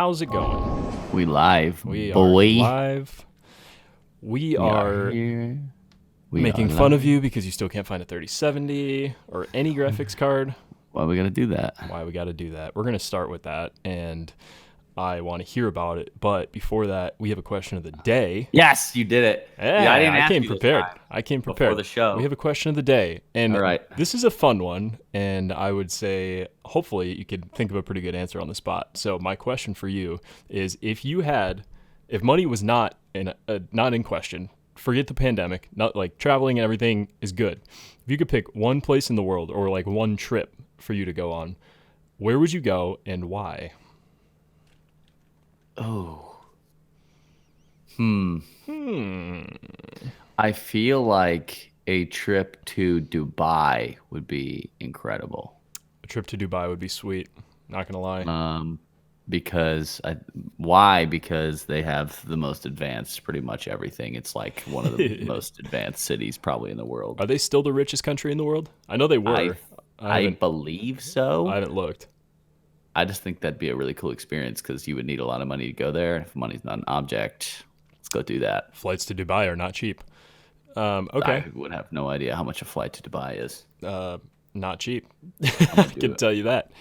How's it going? We live, We boy. are live. We are here. We making are fun live. of you because you still can't find a 3070 or any graphics card. Why we gotta do that? Why we got to do that? We're going to start with that, and I want to hear about it. But before that, we have a question of the day. Yes, you did it. Yeah, I didn't I ask came you this prepared. time I came prepared. before the show. We have a question of the day, and All right. this is a fun one, and I would say hopefully you could think of a pretty good answer on the spot. So my question for you is: if money was not in question, forget the pandemic, not like traveling and everything is good. If you could pick one place in the world or like one trip for you to go on, where would you go and why? Oh. I feel like a trip to Dubai would be incredible. A trip to Dubai would be sweet. Not gonna lie. Why? Because they have the most advanced, pretty much everything. It's like one of the most advanced cities probably in the world. Are they still the richest country in the world? I know they were. I believe so. I haven't looked. I just think that'd be a really cool experience because you would need a lot of money to go there. If money's not an object, let's go do that. Flights to Dubai are not cheap. Okay. I would have no idea how much a flight to Dubai is. Not cheap. I can tell you that.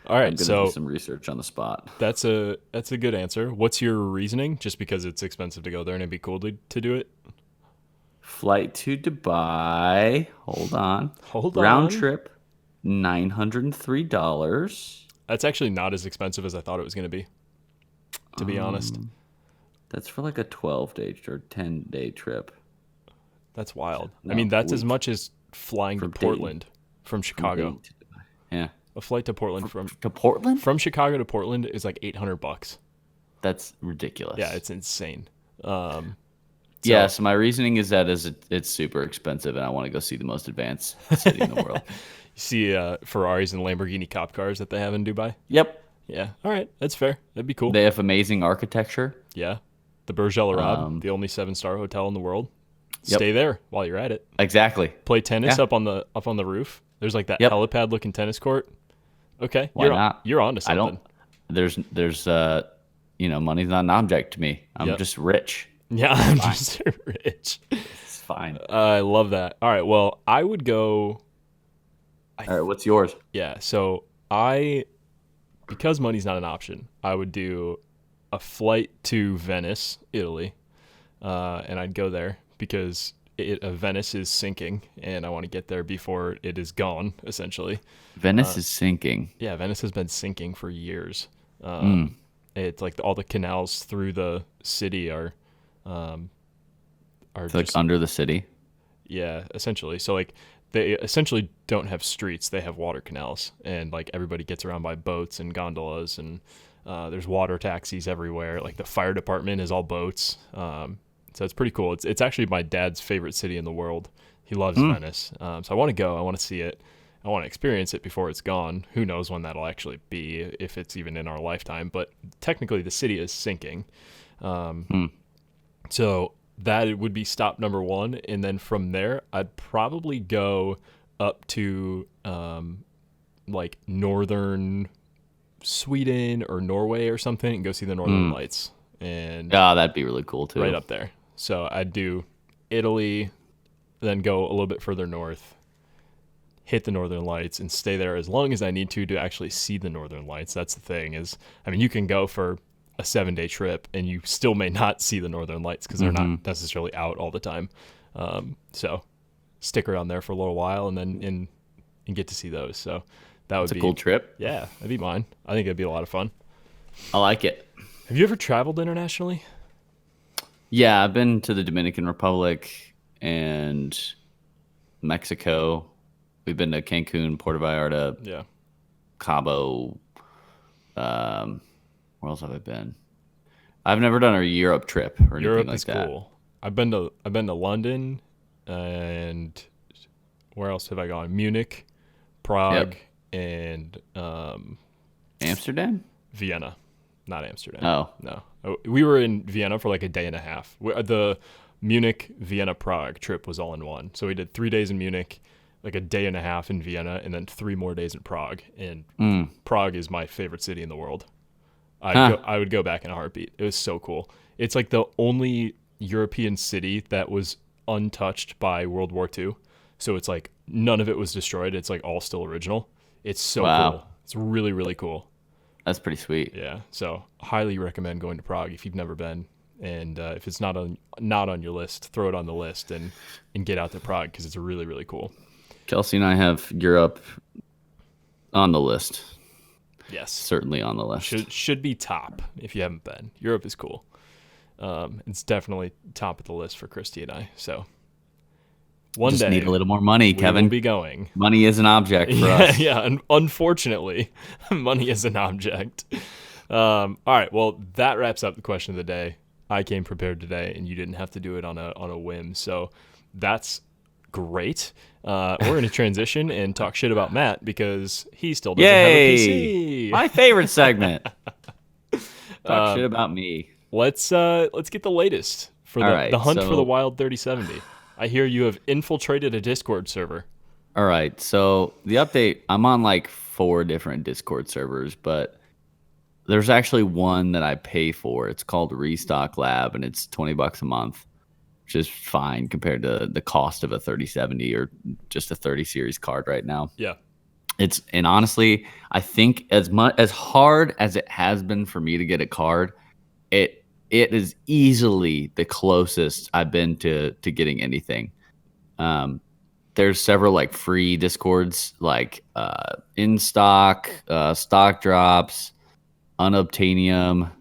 All right, I'm gonna so do some research on the spot. that's a good answer. What's your reasoning? Just because it's expensive to go there and it'd be cool to do it? Flight to Dubai. Hold on. Hold Round on. trip, $903. That's actually not as expensive as I thought it was going to be, to be honest. That's for like a 12-day or 10-day trip. That's wild. No, I mean, that's as week. much as flying to From Dayton. Portland from Chicago. Dayton to Dubai. Yeah. A flight to Portland To Portland? from Chicago to Portland is like $800. That's ridiculous. Yeah, it's insane. Yeah, so my reasoning is that it's super expensive, and I want to go see the most advanced city in the world. You see Ferraris and Lamborghini cop cars that they have in Dubai? Yep. Yeah. All right. That's fair. That'd be cool. They have amazing architecture. Yeah. The Burj Al Arab, the only 7-star hotel in the world. Yep. Stay there while you're at it. Exactly. Play tennis Yeah. up on the roof. There's like that Yep. helipad looking tennis court. Okay. Why not? You're onto something. I don't. There's money's not an object to me. I'm Yep. just rich. Yeah, I'm just rich. It's fine. I love that. All right. Well, I would go. All right, what's yours? Yeah. So because money's not an option, I would do a flight to Venice, Italy, and I'd go there because Venice is sinking, and I want to get there before it is gone. Essentially, Venice is sinking. yeah, Venice has been sinking for years. It's like all the canals through the city are It's just, like under the city. yeah, essentially. So like they essentially don't have streets; they have water canals, and like everybody gets around by boats and gondolas, and there's water taxis everywhere. Like the fire department is all boats. So it's pretty cool. It's actually my dad's favorite city in the world. He loves Venice. So I want to go. I want to see it. I want to experience it before it's gone. Who knows when that'll actually be, if it's even in our lifetime. But technically, the city is sinking. So that would be stop number one. And then from there, I'd probably go up to like northern Sweden or Norway or something and go see the Northern Lights. And That'd be really cool too. right up there. So I'd do Italy, then go a little bit further north, hit the Northern Lights, and stay there as long as I need to actually see the Northern Lights. That's the thing is, I mean, you can go for a 7-day trip and you still may not see the Northern Lights because they're not necessarily out all the time. So stick around there for a little while and then and get to see those. So that would It's be a cool trip. Yeah, that'd be mine. I think it'd be a lot of fun. I like it. Have you ever traveled internationally? Yeah, I've been to the Dominican Republic and Mexico. We've been to Cancun, Puerto Vallarta, Yeah. Cabo. Where else have I been? I've never done a Europe trip or anything Europe like is that. cool. I've been to London, and where else have I gone? Munich, Prague, and Amsterdam? Vienna. Not Amsterdam. Oh. No. We were in Vienna for like a day and a half. The Munich, Vienna, Prague trip was all in one. So we did 3 days in Munich, like a day and a half in Vienna, and then 3 more days in Prague. And Prague is my favorite city in the world. Huh. I would go back in a heartbeat. It was so cool. It's like the only European city that was untouched by World War II. So it's like none of it was destroyed. It's like all still original. It's so Wow. cool. It's really, really cool. That's pretty sweet. Yeah. So highly recommend going to Prague if you've never been. And if it's not on your list, throw it on the list and get out to Prague because it's really, really cool. Kelsey and I have Europe on the list. Yes. Certainly on the list. Should be top if you haven't been. Europe is cool. It's definitely top of the list for Christy and I. So one Just day need a little more money, we Kevin. will be going. Money is an object for us. Yeah, and unfortunately, money is an object. All right, well, that wraps up the question of the day. I came prepared today, and you didn't have to do it on a whim. So that's great. We're going to transition and talk shit about Matt because he still doesn't have a PC. My favorite segment. Talk shit about me. Let's get the latest for the hunt for the Wild 3070. I hear you have infiltrated a Discord server. All right, so the update, I'm on like 4 different Discord servers, but there's actually one that I pay for. It's called Restock Lab, and it's $20 a month, which is fine compared to the cost of a 3070 or just a 30 series card right now. Yeah. And honestly, I think as hard as it has been for me to get a card, it is easily the closest I've been to getting anything. There's several like free Discords, like in stock, stock drops, unobtainium.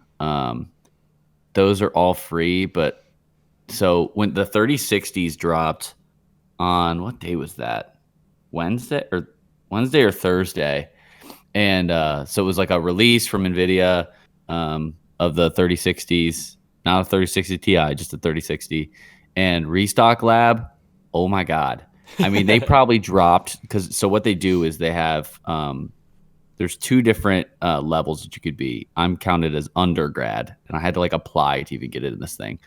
Those are all free. But so when the 3060s dropped on, what day was that? Wednesday or Thursday. And so it was like a release from NVIDIA of the 3060s, not a 3060 Ti, just a 3060. And Restock Lab, oh my God. I mean, they probably dropped so what they do is they have, there's 2 different levels that you could be. I'm counted as undergrad, and I had to like apply to even get it in this thing.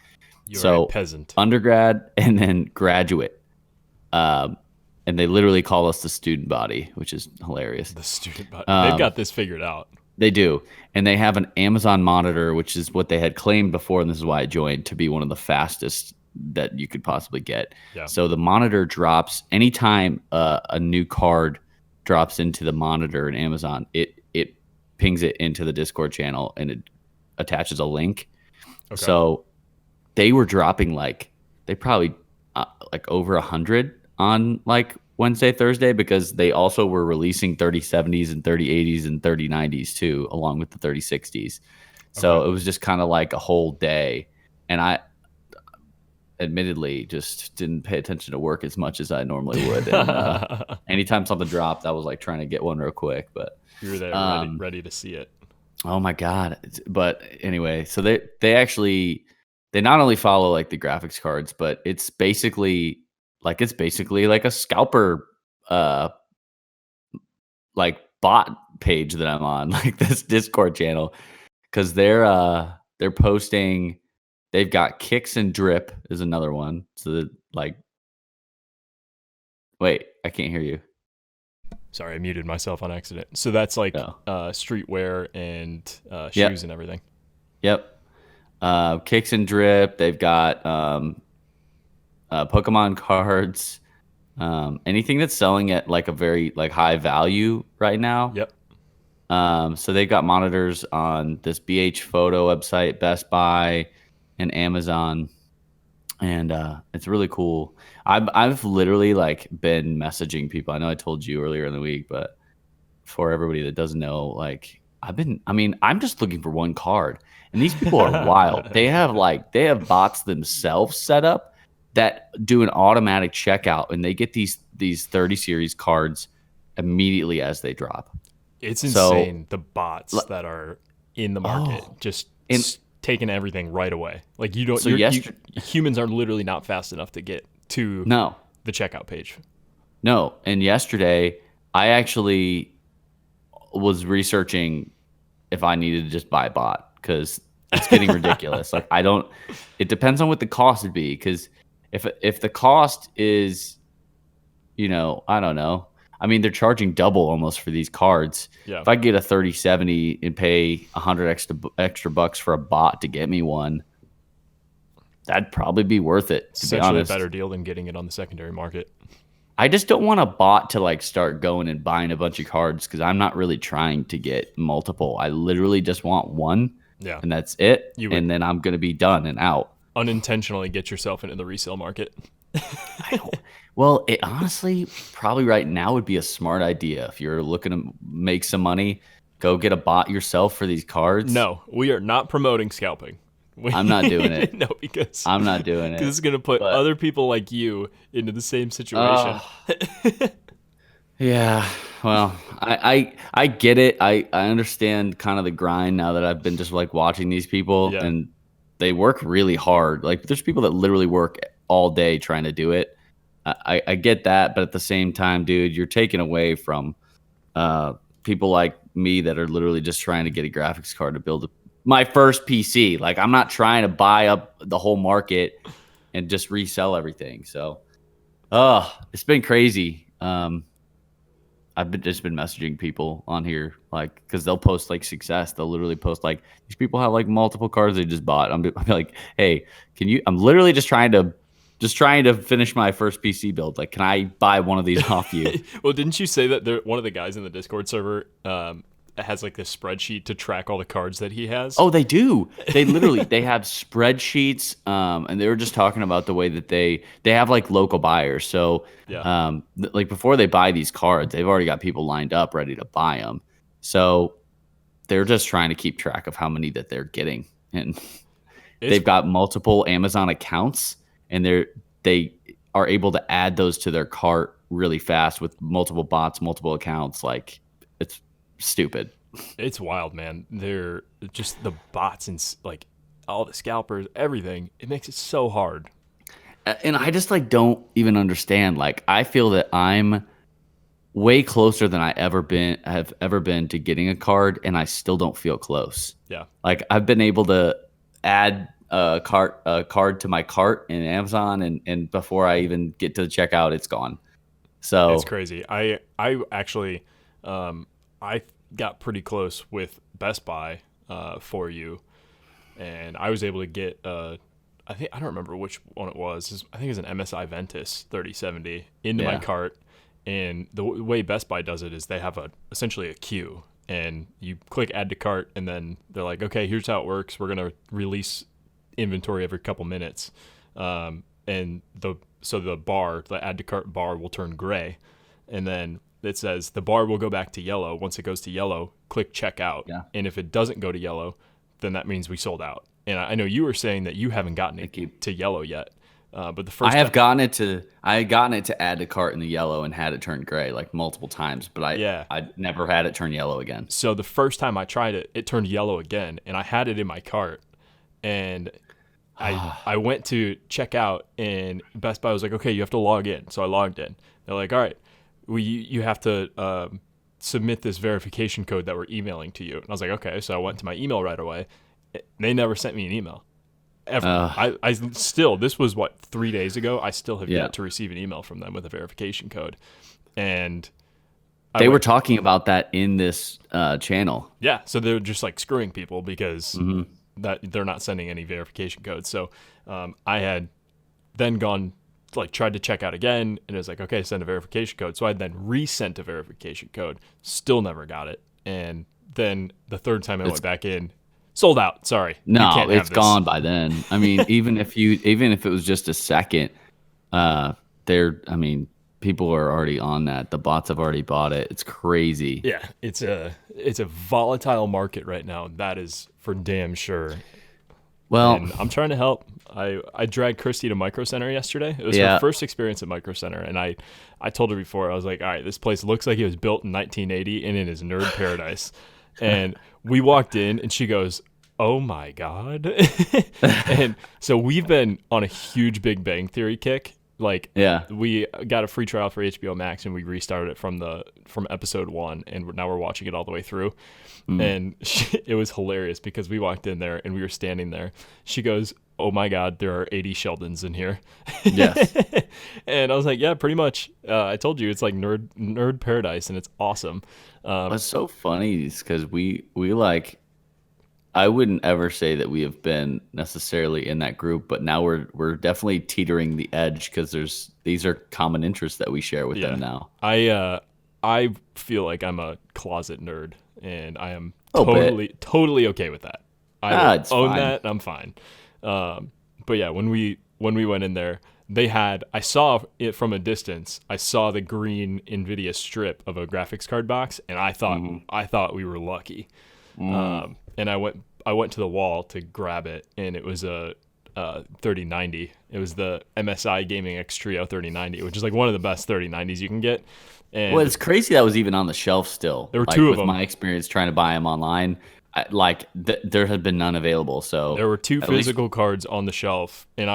You're a peasant. Undergrad and then graduate. And they literally call us the student body, which is hilarious. The student body. They've got this figured out. They do. And they have an Amazon monitor, which is what they had claimed before, and this is why I joined, to be one of the fastest that you could possibly get. Yeah. So the monitor drops anytime a new card drops into the monitor in Amazon, it pings it into the Discord channel and it attaches a link. Okay. So they were dropping they probably like over 100 on like Wednesday, Thursday, because they also were releasing 3070s and 3080s and 3090s too, along with the 3060s. So It was just kind of like a whole day. And I admittedly just didn't pay attention to work as much as I normally would. And anytime something dropped, I was like trying to get one real quick. But you were there ready to see it. Oh my God. But anyway, so they not only follow like the graphics cards, but it's basically like a scalper like bot page that I'm on, like this Discord channel, because they're posting. They've got Kicks and Drip is another one. So wait, I can't hear you. Sorry, I muted myself on accident. So that's like streetwear and shoes and everything. Yep. Kicks and Drip. They've got Pokemon cards. Anything that's selling at like a very like high value right now. Yep. So they've got monitors on this BH Photo website, Best Buy, and Amazon, and it's really cool. I've literally like been messaging people. I know I told you earlier in the week, but for everybody that doesn't know, like I'm just looking for one card, and these people are wild. They have bots themselves set up that do an automatic checkout, and they get these 30 series cards immediately as they drop. It's insane, the bots that are in the market just taking everything right away. Like humans are literally not fast enough to get to the checkout page. No, and yesterday I actually was researching if I needed to just buy a bot because it's getting ridiculous. Like it depends on what the cost would be, because if the cost is, I don't know. I mean, they're charging double almost for these cards. Yeah. If I get a 3070 and pay 100 extra bucks for a bot to get me one, that'd probably be worth it, to be Essentially a honest. better deal than getting it on the secondary market. I just don't want a bot to like start going and buying a bunch of cards because I'm not really trying to get multiple. I literally just want one, and that's it. And then I'm going to be done and out. Unintentionally get yourself into the resale market. Well, it honestly probably right now would be a smart idea. If you're looking to make some money, go get a bot yourself for these cards. No, we are not promoting scalping. I'm not doing it. No, because I'm not doing it. Because it's going to put other people like you into the same situation. Yeah, well, I get it. I understand kind of the grind now that I've been just like watching these people, and they work really hard. Like there's people that literally work all day trying to do it. I get that, but at the same time, dude, you're taking away from people like me that are literally just trying to get a graphics card to build my first PC. Like I'm not trying to buy up the whole market and just resell everything. So, it's been crazy. I've just been messaging people on here, like, because they'll post like success. They'll literally post like these people have like multiple cards they just bought. I'm like, hey, can you? I'm literally just trying to finish my first PC build. Like, can I buy one of these off you? Well, didn't you say that one of the guys in the Discord server has like this spreadsheet to track all the cards that he has? Oh, they do. They literally they have spreadsheets, and they were just talking about the way that they have like local buyers. So, like before they buy these cards, they've already got people lined up ready to buy them. So they're just trying to keep track of how many that they're getting, and they've got multiple Amazon accounts. And they are able to add those to their cart really fast with multiple bots, multiple accounts. Like, it's stupid. It's wild, man. They're just the bots and like all the scalpers, everything. It makes it so hard. And I just like don't even understand. Like, I feel that I'm way closer than have ever been to getting a card, and I still don't feel close. Yeah. Like I've been able to add a card to my cart in Amazon, and before I even get to the checkout, it's gone. So it's crazy. I actually I got pretty close with Best Buy for you, and I was able to get I don't remember which one it was. I think it was an MSI Ventus 3070 into my cart. And the way Best Buy does it is they have essentially a queue, and you click add to cart, and then they're like, okay, here's how it works. We're gonna release inventory every couple minutes, and the add to cart bar will turn gray, and then it says the bar will go back to yellow. Once it goes to yellow, click checkout, and if it doesn't go to yellow, then that means we sold out. And I know you were saying that you haven't gotten it to yellow yet, but the first I had gotten it to add to cart in the yellow and had it turn gray like multiple times, but I never had it turn yellow again. So the first time I tried it, it turned yellow again, and I had it in my cart, and I went to check out, and Best Buy was like, okay, you have to log in. So I logged in. They're like, all right, you have to submit this verification code that we're emailing to you. And I was like, okay. So I went to my email right away. They never sent me an email ever. I still, this was 3 days ago. I still have yet to receive an email from them with a verification code. And they were talking about that in this channel. Yeah. So they're just like screwing people because that they're not sending any verification codes. So I had then tried to check out again, and it was like, okay, send a verification code. So I then resent a verification code, still never got it. And then the third time I went back in, sold out. Sorry. No, it's gone by then. I mean, even if it was just a second, people are already on that. The bots have already bought it. It's crazy. Yeah, it's a volatile market right now. That is for damn sure. Well, and I'm trying to help. I dragged Christy to Micro Center yesterday. It was her first experience at Micro Center, and I told her before, I was like, all right, this place looks like it was built in 1980, and it is nerd paradise. And we walked in, and she goes, oh my God. And so we've been on a huge Big Bang Theory kick. Like, we got a free trial for HBO Max, and we restarted it from episode 1, and now we're watching it all the way through. And it was hilarious because we walked in there and we were standing there. She goes, oh my God, there are 80 Sheldons in here. Yes. And I was like, yeah, pretty much. I told you it's like nerd paradise, and it's awesome. What's so funny is because we like, I wouldn't ever say that we have been necessarily in that group, but now we're definitely teetering the edge because these are common interests that we share with them now. I feel like I'm a closet nerd, and I am A little bit. totally okay with that. I will It's own fine. that. I'm fine. But yeah, when we went in there, I saw it from a distance. I saw the green Nvidia strip of a graphics card box, and I thought we were lucky. And I went to the wall to grab it, and it was a 3090. It was the MSI Gaming X Trio 3090, which is like one of the best 3090s you can get. And Well, it's crazy that was even on the shelf still. There were two of with them. my experience trying to buy them online, there had been none available. So there were two at least- physical cards on the shelf, and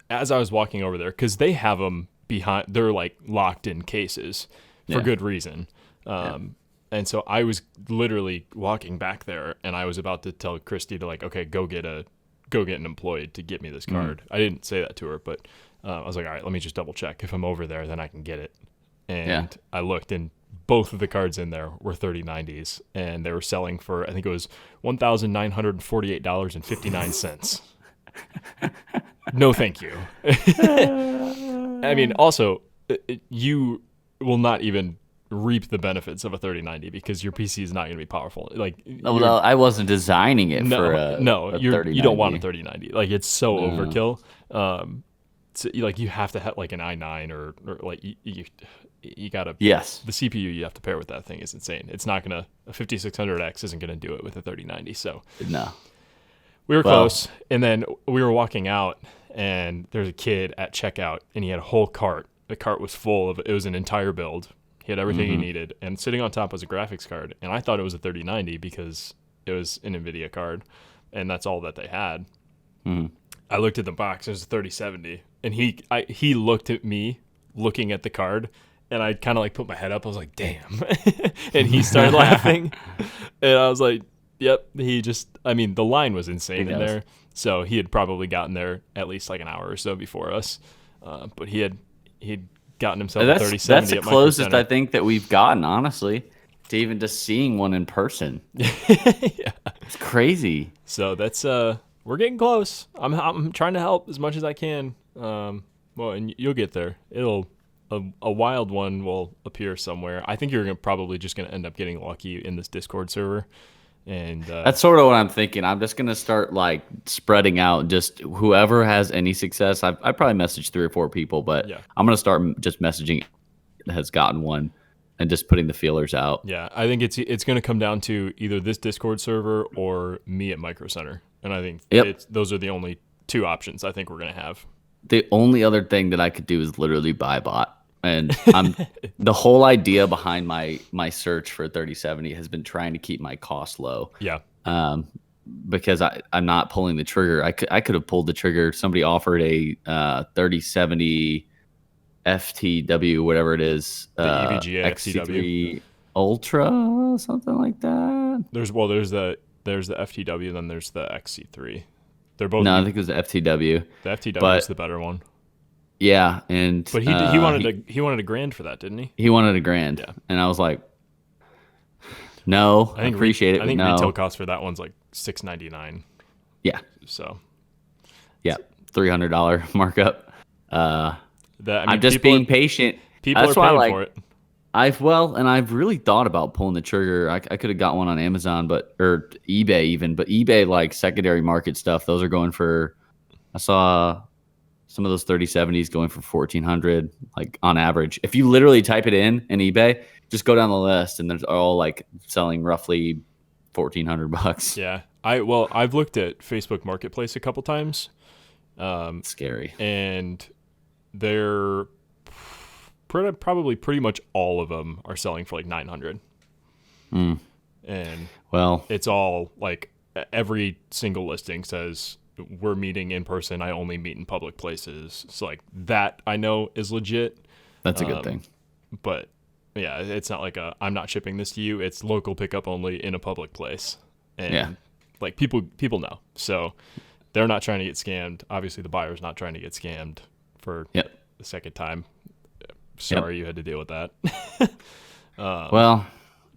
as I was walking over there, because they have them behind, they're like locked in cases for good reason. And so I was literally walking back there, and I was about to tell Christy to like, okay, go get an employee to get me this card. I didn't say that to her, but I was like, all right, let me just double check. If I'm over there, then I can get it. And I looked, and both of the cards in there were 3090s, and they were selling for, I think it was $1,948.59. No, thank you. I mean, also, you will not even reap the benefits of a 3090 because your PC is not going to be powerful. Like, well, I wasn't designing it for a you don't want a 3090. Like, it's so overkill. So, like, you have to have like an i9 or like you gotta. Yes. The CPU you have to pair with that thing is insane. It's not gonna, a 5600X isn't gonna do it with a 3090. So No. we were close, and then we were walking out, and there's a kid at checkout, and he had a whole cart. The cart was full of, it was an entire build. He had everything he needed, and sitting on top was a graphics card, and I thought it was a 3090 because it was an NVIDIA card, and that's all that they had. I looked at the box, it was a 3070, and he looked at me looking at the card, and I kind of like put my head up. I was like, damn. And he started laughing, and I was like, yep. The line was insane in there, so he had probably gotten there at least like an hour or so before us, but he'd gotten himself a 3070. That's the at Micro closest Center. I think that we've gotten, honestly, to even just seeing one in person. Yeah. It's crazy. So that's we're getting close. I'm trying to help as much as I can. Well, and you'll get there. A wild one will appear somewhere. I think you're probably just gonna end up getting lucky in this Discord server, and That's sort of what I'm thinking. I'm just gonna start like spreading out. Just whoever has any success. I probably messaged 3 or 4 people, but I'm gonna start just messaging that has gotten one and just putting the feelers out. Yeah, I think it's gonna come down to either this Discord server or me at Micro Center, and I think those are the only 2 options I think we're gonna have. The only other thing that I could do is literally buy a bot. And the whole idea behind my search for 3070 has been trying to keep my cost low. Yeah. Because I'm not pulling the trigger. I could have pulled the trigger. Somebody offered a 3070 FTW, whatever it is, The EVGA XC3 Ultra, something like that. There's the FTW, and then there's the XC3. They're both. No, I think it was the FTW. The FTW is the better one. Yeah, and but he wanted $1,000 for that, didn't he? He wanted $1,000, yeah. And I was like, no, I appreciate it. I think no. retail cost for that one's like $699. Yeah. So. Yeah, $300 markup. I'm just being patient. People are paying for it. I've really thought about pulling the trigger. I could have got one on Amazon, or eBay even, but eBay, like secondary market stuff, those are going for. I saw some of those 3070s going for $1,400, like on average. If you literally type it in eBay, just go down the list, and there's all like selling roughly $1,400. Yeah, I've looked at Facebook Marketplace a couple times. Scary. And they're probably pretty much all of them are selling for like $900. And it's all like every single listing says we're meeting in person. I only meet in public places. So like that I know is legit. That's a good thing. But yeah, it's not like I'm not shipping this to you. It's local pickup only in a public place. And like people know. So they're not trying to get scammed. Obviously, the buyer's not trying to get scammed for Yep. the second time. Sorry you had to deal with that. Well,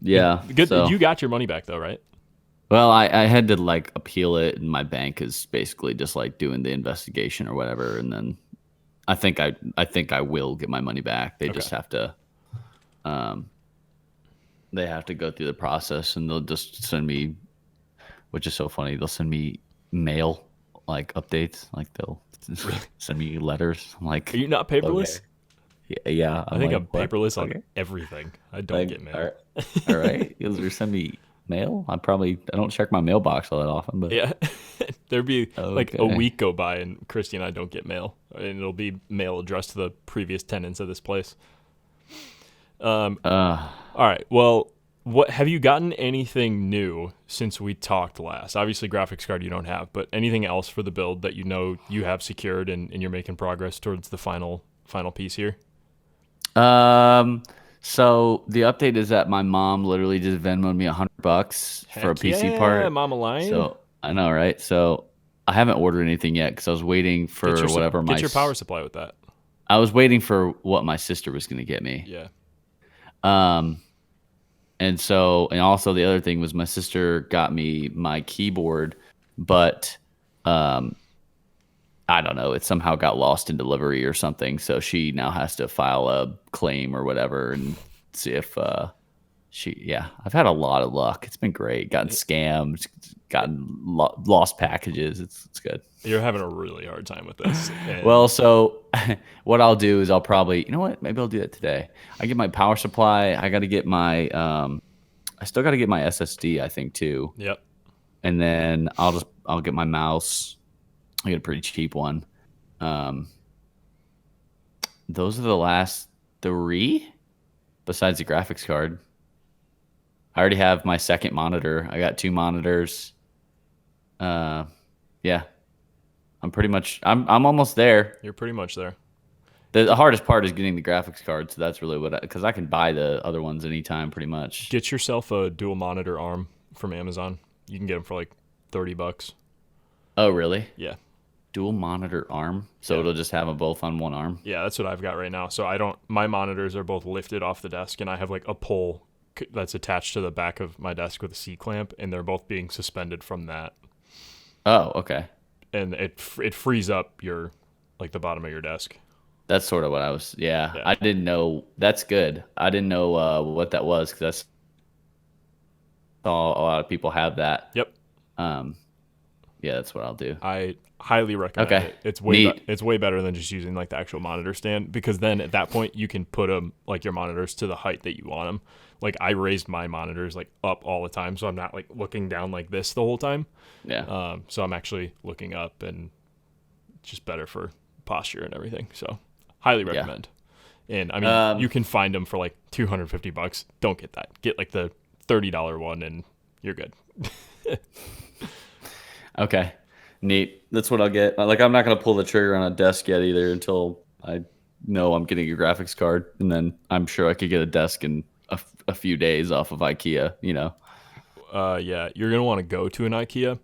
yeah. Good. So, You got your money back though, right? well, I had to like appeal it, and my bank is basically just like doing the investigation or whatever, and then I think I will get my money back. They just have to, they have to go through the process, and they'll just send me, which is so funny. They'll send me mail like updates, like they'll send me letters. I'm like, Are you not paperless? okay. Yeah. I think like, I'm paperless what? on everything. I don't get mail. All right. You'll send me mail. I don't check my mailbox all that often, but Yeah. There'd be like a Okay. week go by and Christy and I don't get mail. And it'll be mail addressed to the previous tenants of this place. All right. Well, what have you gotten anything new since we talked last? Obviously, graphics card you don't have, but anything else for the build that you know you have secured and you're making progress towards the final piece here? So the update is that my mom literally just Venmoed me $100 for a Heck PC yeah, part. Mama Lion. So I know, right? So I haven't ordered anything yet because I was waiting for whatever get your power supply with that. I was waiting for what my sister was going to get me. Yeah. And also the other thing was my sister got me my keyboard, but I don't know, it somehow got lost in delivery or something. So she now has to file a claim or whatever and see if I've had a lot of luck. It's been great. Gotten scammed, gotten lost packages. It's good. You're having a really hard time with this. Well, so what I'll do is I'll probably, you know what? Maybe I'll do that today. I get my power supply. I got to get my, I still got to get my SSD, I think, too. Yep. And then I'll get my mouse. I get a pretty cheap one. Those are the last 3 besides the graphics card. I already have my second monitor. I got 2 monitors. Yeah. I'm almost there. You're pretty much there. The hardest part is getting the graphics card, so that's really because I can buy the other ones anytime, pretty much. Get yourself a dual monitor arm from Amazon. You can get them for like $30. Oh, really? Yeah. Dual monitor arm, so it'll just have them both on one arm. Yeah, that's what I've got right now. So my monitors are both lifted off the desk, and I have like a pole that's attached to the back of my desk with a C-clamp, and they're both being suspended from that. Oh, okay. And it frees up your like the bottom of your desk. That's sort of what I was. Yeah. I didn't know. That's good. I didn't know what that was because a lot of people have that. Yep. Yeah, that's what I'll do. I highly recommend it. It's way better than just using like the actual monitor stand, because then at that point you can put them like your monitors to the height that you want them. Like I raised my monitors like up all the time, so I'm not like looking down like this the whole time. Yeah. So I'm actually looking up, and it's just better for posture and everything. So highly recommend. Yeah. And I mean, you can find them for like $250. Don't get that. Get like the $30 one, and you're good. Okay. Neat. That's what I'll get. Like, I'm not going to pull the trigger on a desk yet either until I know I'm getting a graphics card. And then I'm sure I could get a desk in a few days off of IKEA, you know? Yeah, you're going to want to go to an IKEA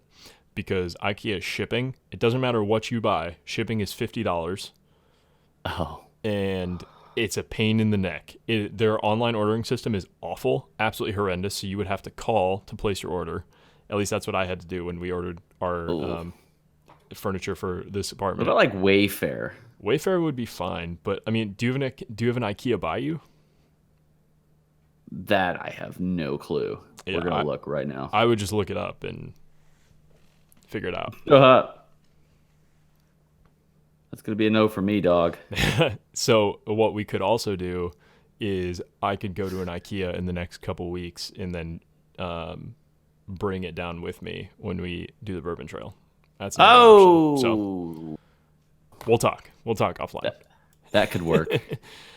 because IKEA shipping, it doesn't matter what you buy. Shipping is $50. Oh. And it's a pain in the neck. Their online ordering system is awful, absolutely horrendous. So you would have to call to place your order. At least that's what I had to do when we ordered our furniture for this apartment. What about like Wayfair? Wayfair would be fine, but I mean, do you have an IKEA by you? That I have no clue. Yeah, We're gonna look right now. I would just look it up and figure it out. That's gonna be a no for me, dog. So what we could also do is I could go to an IKEA in the next couple weeks and then bring it down with me when we do the Bourbon Trail. That's an option. So we'll talk offline. That could work.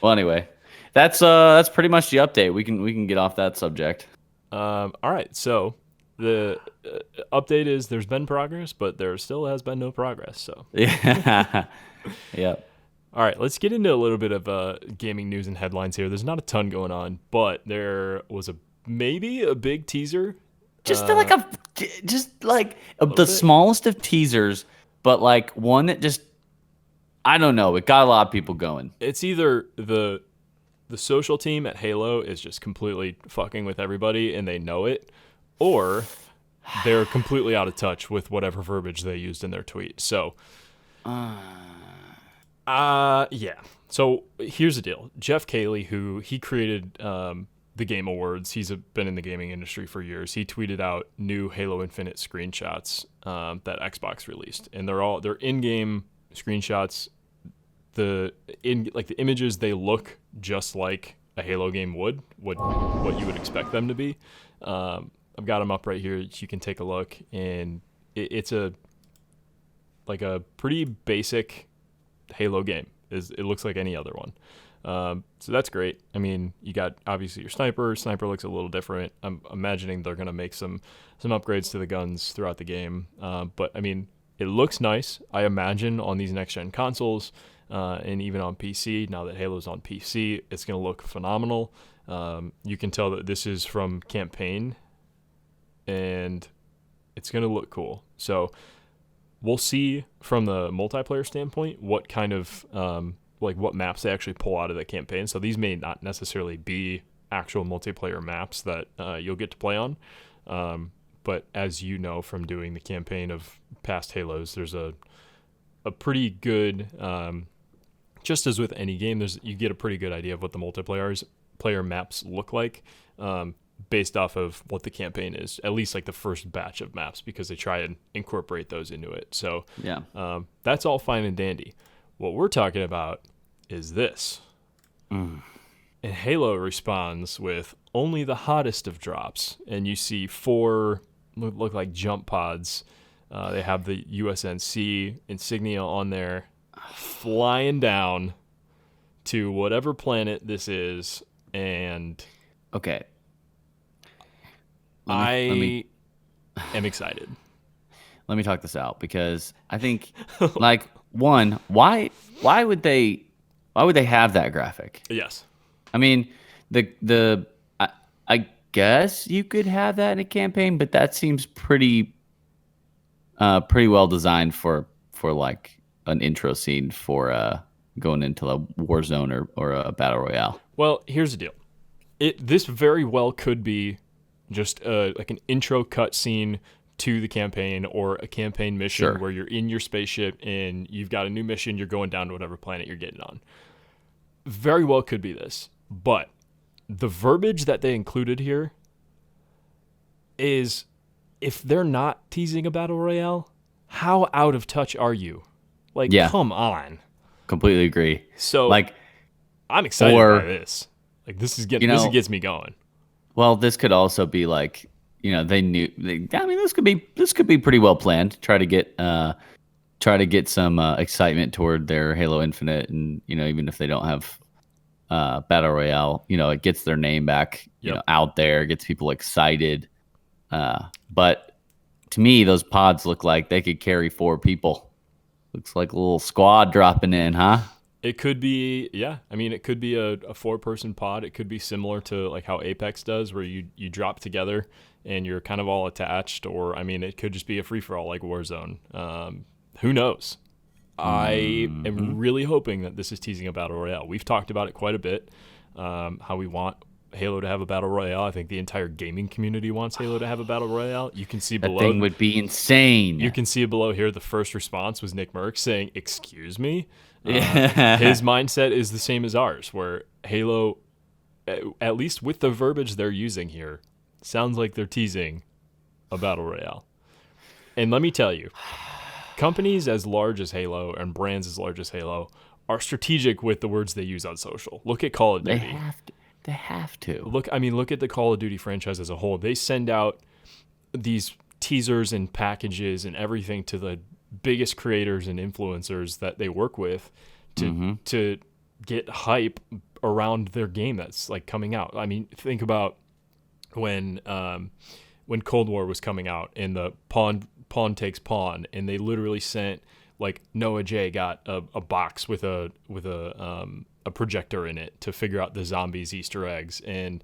Well, anyway, that's pretty much the update. We can get off that subject. All right. So the update is there's been progress, but there still has been no progress. So yeah, yep. All right, let's get into a little bit of gaming news and headlines here. There's not a ton going on, but there was maybe a big teaser. Just the smallest of teasers but like one that just, I don't know, it got a lot of people going. It's either the social team at Halo is just completely fucking with everybody and they know it, or they're completely out of touch with whatever verbiage they used in their tweet. So, yeah. So here's the deal. Jeff Cayley, who he created the Game Awards, he's been in the gaming industry for years. He tweeted out new Halo Infinite screenshots that Xbox released, and they're in-game screenshots. The images, they look just like a Halo game would, what you would expect them to be. I've got them up right here. You can take a look, and it's a pretty basic Halo game. It looks like any other one. So that's great. I mean, you got obviously your sniper. Sniper looks a little different. I'm imagining they're gonna make some upgrades to the guns throughout the game. But I mean, it looks nice. I imagine on these next gen consoles. And even on PC, now that Halo's on PC, it's going to look phenomenal. You can tell that this is from campaign, and it's going to look cool. So we'll see from the multiplayer standpoint what kind of what maps they actually pull out of the campaign. So these may not necessarily be actual multiplayer maps that you'll get to play on. But as you know from doing the campaign of past Halos, there's a pretty good just as with any game, you get a pretty good idea of what the player maps look like based off of what the campaign is, at least like the first batch of maps, because they try and incorporate those into it. So yeah, that's all fine and dandy. What we're talking about is this. And Halo responds with only the hottest of drops, and you see 4 look like jump pods. They have the USNC insignia on there, flying down to whatever planet this is, and okay, I am excited. Let me talk this out, because I think like one, why would they have that graphic? Yes, I mean I guess you could have that in a campaign, but that seems pretty well designed for like an intro scene for going into a war zone or a battle royale. Well, here's the deal. This very well could be just like an intro cut scene to the campaign, or a campaign mission where you're in your spaceship and you've got a new mission. You're going down to whatever planet you're getting on. Very well could be this, but the verbiage that they included here is, if they're not teasing a battle royale, how out of touch are you? Like, come on. Completely agree. So, like, I'm excited by this. Like, this gets me going. Well, this could also be like, they knew. I mean, this could be pretty well planned. Try to get some excitement toward their Halo Infinite, and even if they don't have battle royale, it gets their name back, out there, gets people excited. But to me, those pods look like they could carry 4 people. Looks like a little squad dropping in, huh? It could be, yeah. I mean, it could be a 4-person pod. It could be similar to like how Apex does, where you drop together and you're kind of all attached. Or, I mean, it could just be a free-for-all like Warzone. Who knows? I am really hoping that this is teasing a battle royale. We've talked about it quite a bit, how we want Halo to have a battle royale. I think the entire gaming community wants Halo to have a battle royale. You can see below. That thing would be insane. You can see below here, the first response was Nick Merckx saying, "Excuse me." His mindset is the same as ours, where Halo, at least with the verbiage they're using here, sounds like they're teasing a battle royale. And let me tell you, companies as large as Halo and brands as large as Halo are strategic with the words they use on social. Look at Call of Duty. They have to. Look at the Call of Duty franchise as a whole. They send out these teasers and packages and everything to the biggest creators and influencers that they work with to get hype around their game that's like coming out. I mean, think about when Cold War was coming out and the pawn takes pawn, and they literally sent, like, Noah J got a box with a projector in it to figure out the zombies Easter eggs, and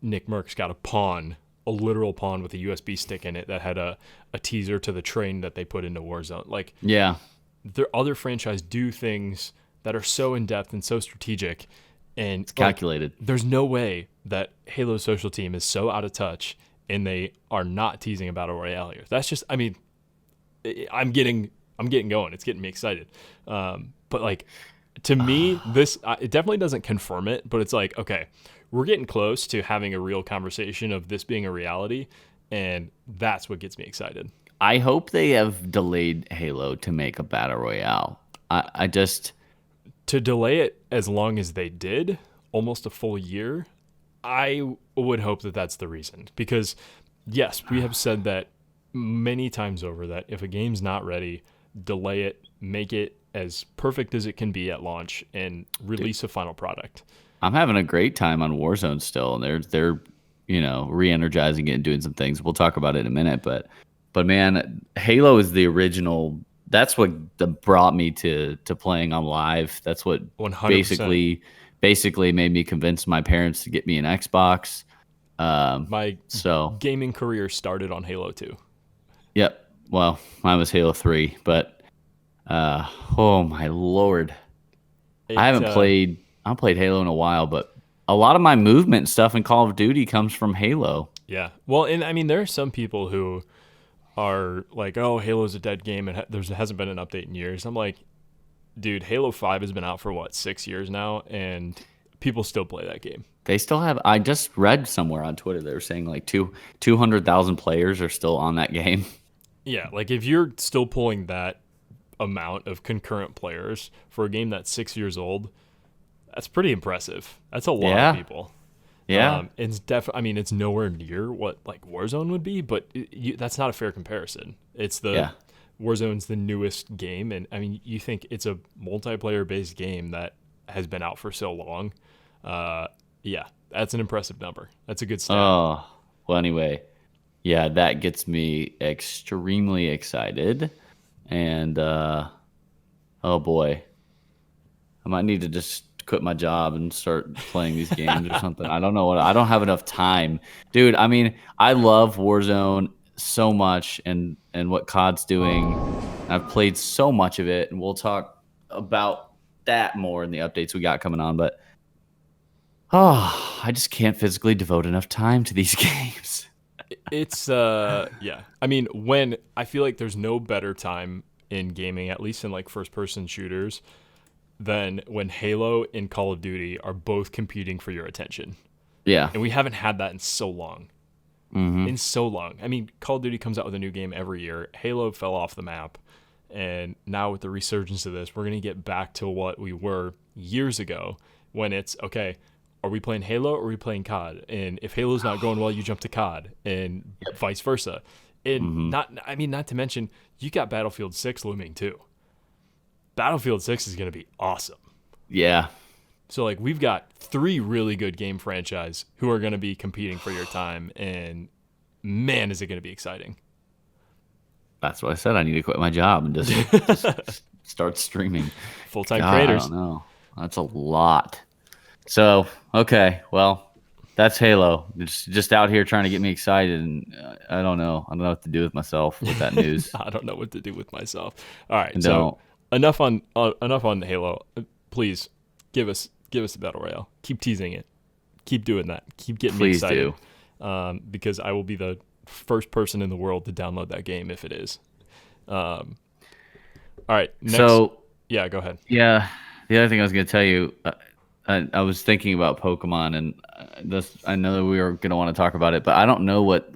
Nick Merckx got a pawn a literal pawn with a USB stick in it that had a teaser to the train that they put into Warzone. Like, Yeah. their other franchise do things that are so in depth and so strategic, and It's calculated. there's no way that Halo's social team is so out of touch and they are not teasing a battle royale here. That's just, I mean, I'm getting going. It's getting me excited. But like, to me, this it definitely doesn't confirm it, but it's like, okay, we're getting close to having a real conversation of this being a reality, and that's what gets me excited. I hope they have delayed Halo to make a battle royale. I just To delay it as long as they did, almost a full year, I would hope that that's the reason. Because, yes, we have said that many times over that if a game's not ready, delay it, make it as perfect as it can be at launch, and release a final product. I'm having a great time on Warzone still, and they're re-energizing it and doing some things. We'll talk about it in a minute, but man, Halo is the original. That's what brought me to playing on live. That's what 100%. basically made me convince my parents to get me an Xbox. My So gaming career started on Halo 2. yep. Well, mine was Halo 3, but oh my lord, I It haven't played. I haven't played Halo in a while, but a lot of my movement stuff in Call of Duty comes from Halo. Yeah. Well, and I mean, there are some people who are like, "Oh, Halo's a dead game, and there hasn't been an update in years." I'm like, dude, Halo 5 has been out for what, 6 years now, and people still play that game. They still have. I just read somewhere on Twitter they were saying like 200,000 players are still on that game. Yeah, like if you're still pulling that amount of concurrent players for a game that's 6 years old, that's pretty impressive. That's a lot of Yeah, people. yeah, I mean, it's nowhere near what like Warzone would be, but that's not a fair comparison. It's the yeah. Warzone's the newest game, and I mean, you think it's a multiplayer based game that has been out for so long. Uh, yeah, that's an impressive number. That's a good stat. Oh, well. Anyway, yeah, that gets me extremely excited, and oh boy, I might need to just quit my job and start playing these games or something. I don't know what. I don't have enough time, dude. I mean, I love Warzone so much, and what COD's doing. I've played so much of it, and we'll talk about that more in the updates we got coming on. But oh, I just can't physically devote enough time to these games. It's yeah. I mean, when I feel like there's no better time in gaming, at least in like first person shooters, than when Halo and Call of Duty are both competing for your attention. Yeah. And we haven't had that in so long. Mm-hmm. In so long. I mean, Call of Duty comes out with a new game every year. Halo fell off the map. And now with the resurgence of this, we're going to get back to what we were years ago when it's, okay, are we playing Halo or are we playing COD? And if Halo's not going well, you jump to COD and vice versa. And Mm-hmm. not to mention, you got Battlefield 6 looming too. Battlefield 6 is going to be awesome. Yeah. So like we've got 3 really good game franchise who are going to be competing for your time, and man, is it going to be exciting. That's what I said. I need to quit my job and just start streaming. Full-time God, I creators. don't know. That's a lot. So, okay. Well, that's Halo. It's just out here trying to get me excited, and I don't know. I don't know what to do with myself with that news. I don't know what to do with myself. All right, I so don't. enough on Halo. Please give us the battle royale. Keep teasing it. Keep doing that. Keep getting me Please excited. do. Because I will be the first person in the world to download that game if it is. All right, next. So, Yeah, go ahead. yeah, the other thing I was going to tell you, I was thinking about Pokemon, and this. I know that we were going to want to talk about it, but I don't know what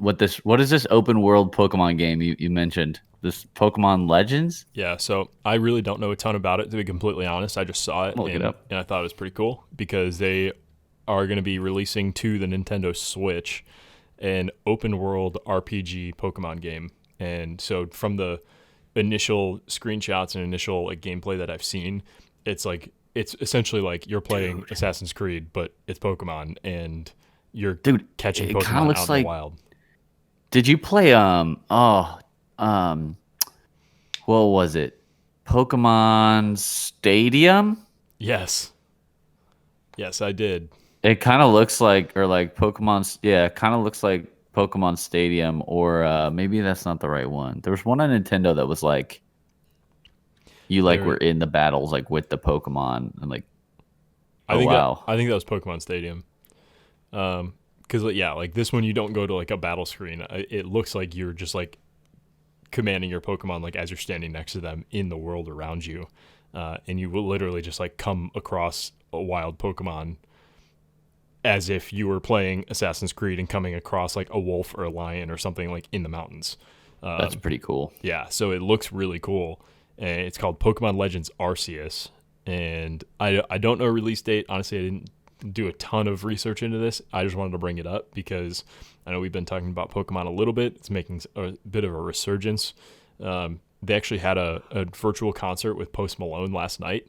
is this open world Pokemon game you mentioned? This Pokemon Legends? Yeah, so I really don't know a ton about it, to be completely honest. I just saw it, I'll look it up. and I thought it was pretty cool because they are going to be releasing to the Nintendo Switch an open world RPG Pokemon game. And so from the initial screenshots and initial like gameplay that I've seen, it's essentially like you're playing Assassin's Creed, but it's Pokemon and you're Dude, catching it kind of Pokemon looks out in like. the wild. Did you play um what was it? Pokemon Stadium? Yes. Yes, I did. It kind of looks like, or like Pokemon, yeah, it kind of looks like Pokemon Stadium, or maybe that's not the right one. There was one on Nintendo that was like you like There, were in the battles like with the Pokemon and like I oh think that wow. I think that was Pokemon Stadium. Because yeah, like this one, you don't go to like a battle screen. It looks like you're just like commanding your Pokemon like as you're standing next to them in the world around you, and you will literally just like come across a wild Pokemon as if you were playing Assassin's Creed and coming across like a wolf or a lion or something like in the mountains. That's pretty cool. Yeah, so it looks really cool. And it's called Pokemon Legends Arceus, and I don't know a release date. Honestly, I didn't do a ton of research into this. I just wanted to bring it up because I know we've been talking about Pokemon a little bit. It's making a bit of a resurgence. They actually had a virtual concert with Post Malone last night.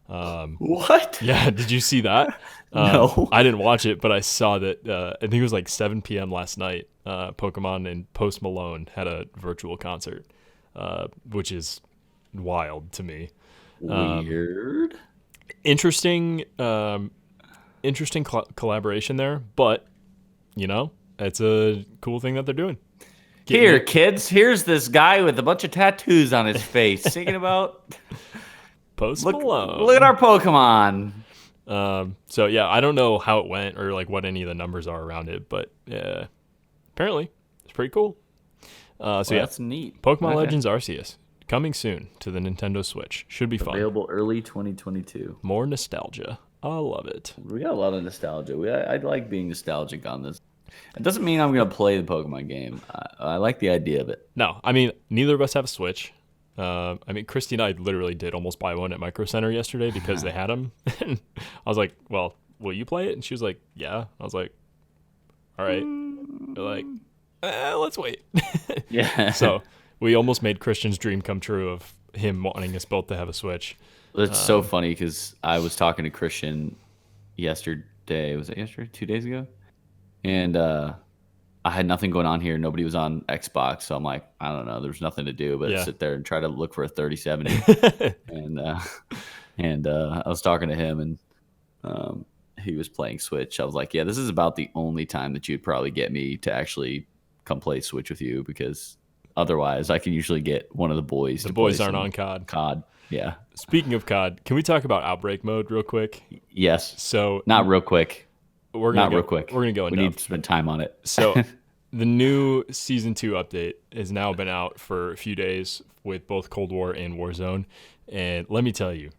What? Yeah, did you see that? No. I didn't watch it, but I saw that. I think it was like 7 p.m. last night. Pokemon and Post Malone had a virtual concert, which is wild to me. Weird. Interesting, collaboration there, but you know, it's a cool thing that they're doing. Here, kids, here's this guy with a bunch of tattoos on his face singing about Post look Malone. at our Pokemon. So yeah, I don't know how it went or like what any of the numbers are around it, but apparently it's pretty cool. So yeah, That's neat. Pokemon Legends Arceus coming soon to the Nintendo Switch. Should be fun. Available early 2022. More nostalgia. I love it. We got a lot of nostalgia. I like being nostalgic on this. It doesn't mean I'm going to play the Pokemon game. I like the idea of it. No, I mean, neither of us have a Switch. I mean, Christy and I literally did almost buy one at Micro Center yesterday because they had them. I was like, well, will you play it? And she was like, yeah. I was like, all right. They're like, let's wait. Yeah. So we almost made Christian's dream come true of him wanting us both to have a Switch. It's so funny because I was talking to Christian yesterday. Was it yesterday? 2 days ago? And I had nothing going on here. Nobody was on Xbox. So I'm like, I don't know. There's nothing to do but sit there and try to look for a 3070. and I was talking to him and he was playing Switch. I was like, yeah, this is about the only time that you'd probably get me to actually come play Switch with you because otherwise I can usually get one of the boys. The boys aren't on COD. COD. Yeah. Speaking of COD, can we talk about Outbreak Mode real quick? Yes. So not real quick. We're gonna go quick. We're gonna go. We need to spend time on it. So, the new Season 2 update has now been out for a few days with both Cold War and Warzone, and let me tell you,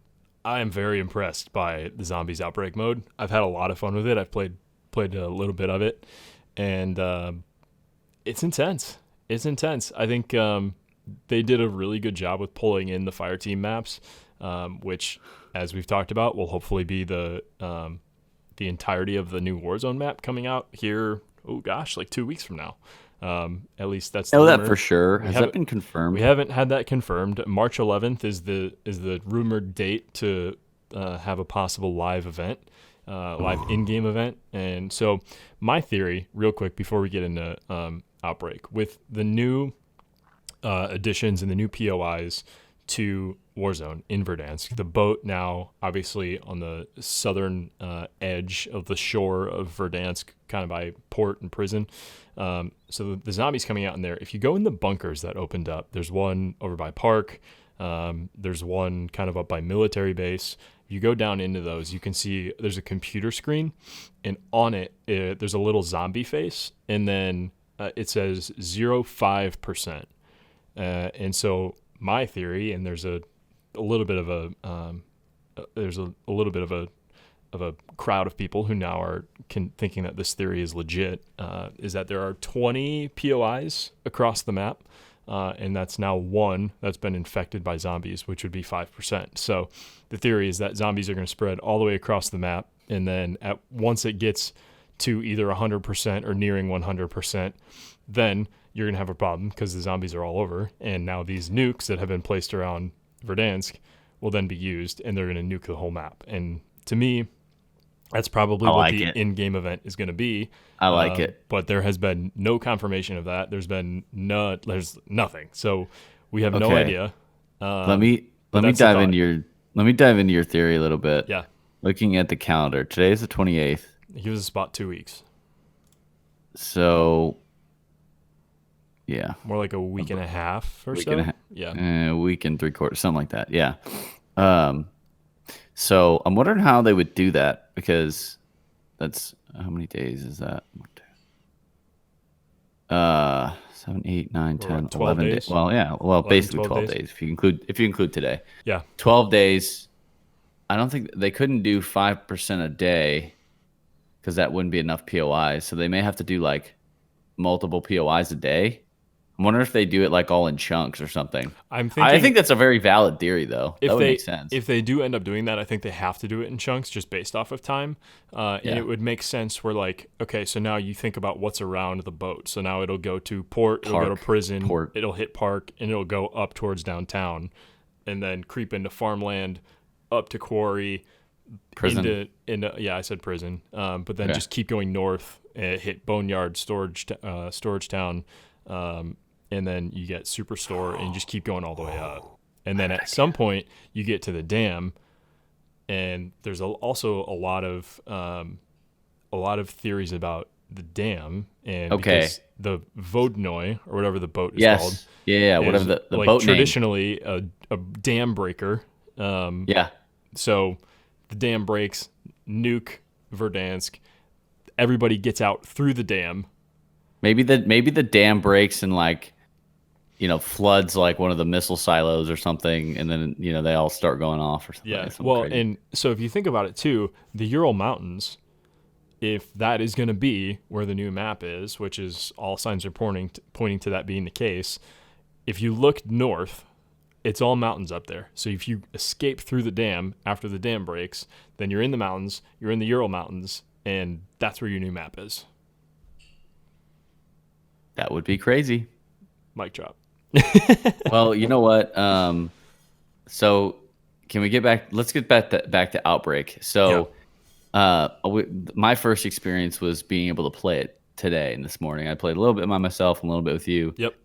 I am very impressed by the Zombies Outbreak Mode. I've had a lot of fun with it. I've played a little bit of it, and it's intense. It's intense. I think they did a really good job with pulling in the Fireteam maps, which, as we've talked about, will hopefully be the entirety of the new Warzone map coming out here. Oh gosh, like 2 weeks from now. At least that's. That for sure. Has that been confirmed? We haven't had that confirmed. March 11th is the rumored date to have a possible live event, live in-game event. And so my theory, real quick, before we get into Outbreak, with the new additions and the new POIs to Warzone in Verdansk, the boat now obviously on the southern edge of the shore of Verdansk, kind of by port and prison. So the zombies coming out in there, if you go in the bunkers that opened up, there's one over by Park, there's one kind of up by military base. If you go down into those, you can see there's a computer screen, and on it, there's a little zombie face, and then it says 0.5%. And so my theory, and there's a little bit of a crowd of people who now are thinking that this theory is legit, is that there are 20 POIs across the map, and that's now one that's been infected by zombies, which would be 5%. So the theory is that zombies are going to spread all the way across the map, and then once it gets to either 100% or nearing 100%, then you're going to have a problem because the zombies are all over, and now these nukes that have been placed around Verdansk will then be used, and they're going to nuke the whole map. And to me, that's probably what the in-game event is going to be. I like it. But there has been no confirmation of that. There's nothing. So we have no idea. Let me dive into your theory a little bit. Yeah. Looking at the calendar, today's the 28th. He was a spot 2 weeks. So Yeah. More like a week and a half or Week and so. a half, Yeah. week and 3/4, something like that. Yeah. Um, so I'm wondering how they would do that because that's how many days is that? 7, 8, 9, Or what, 10, 12 11 days. days? Well, yeah. Well, 11, basically 12 12 days? days if you include today. Yeah. 12 days. I don't think they couldn't do 5% a day because that wouldn't be enough POIs. So they may have to do like multiple POIs a day. I wonder if they do it like all in chunks or something. I'm I thinking think that's a very valid theory, though. That if would make they sense. if they do end up doing that, I think they have to do it in chunks just based off of time. And Yeah. it would make sense where like, okay, so now you think about what's around the boat. So now it'll go to port, it'll go to Park, prison, port. it'll hit park, and it'll go up towards downtown, and then creep into farmland, up to quarry, Prison. into yeah, I said prison. But then Yeah. just keep going north, hit boneyard, storage town, and then you get superstore, and you just keep going all the way up. And then at some point you get to the dam, and there's also a lot of theories about the dam, and Okay. because the Vodnoi or whatever the boat is Yes. called, Yeah. is Whatever the like boat name. traditionally a dam breaker. Yeah. So the dam breaks, nuke Verdansk. Everybody gets out through the dam. Maybe the dam breaks and like, floods like one of the missile silos or something, and then they all start going off or something. Yeah. Something Well, crazy. and so if you think about it too, the Ural Mountains, if that is going to be where the new map is, which is all signs are pointing to that being the case, if you look north, it's all mountains up there. So if you escape through the dam after the dam breaks, then you're in the mountains, you're in the Ural Mountains, and that's where your new map is. That would be crazy. Mic drop. Well, you know what? So can we get back? Let's get back to Outbreak. So, my first experience was being able to play it today and this morning. I played a little bit by myself, and a little bit with you. Yep.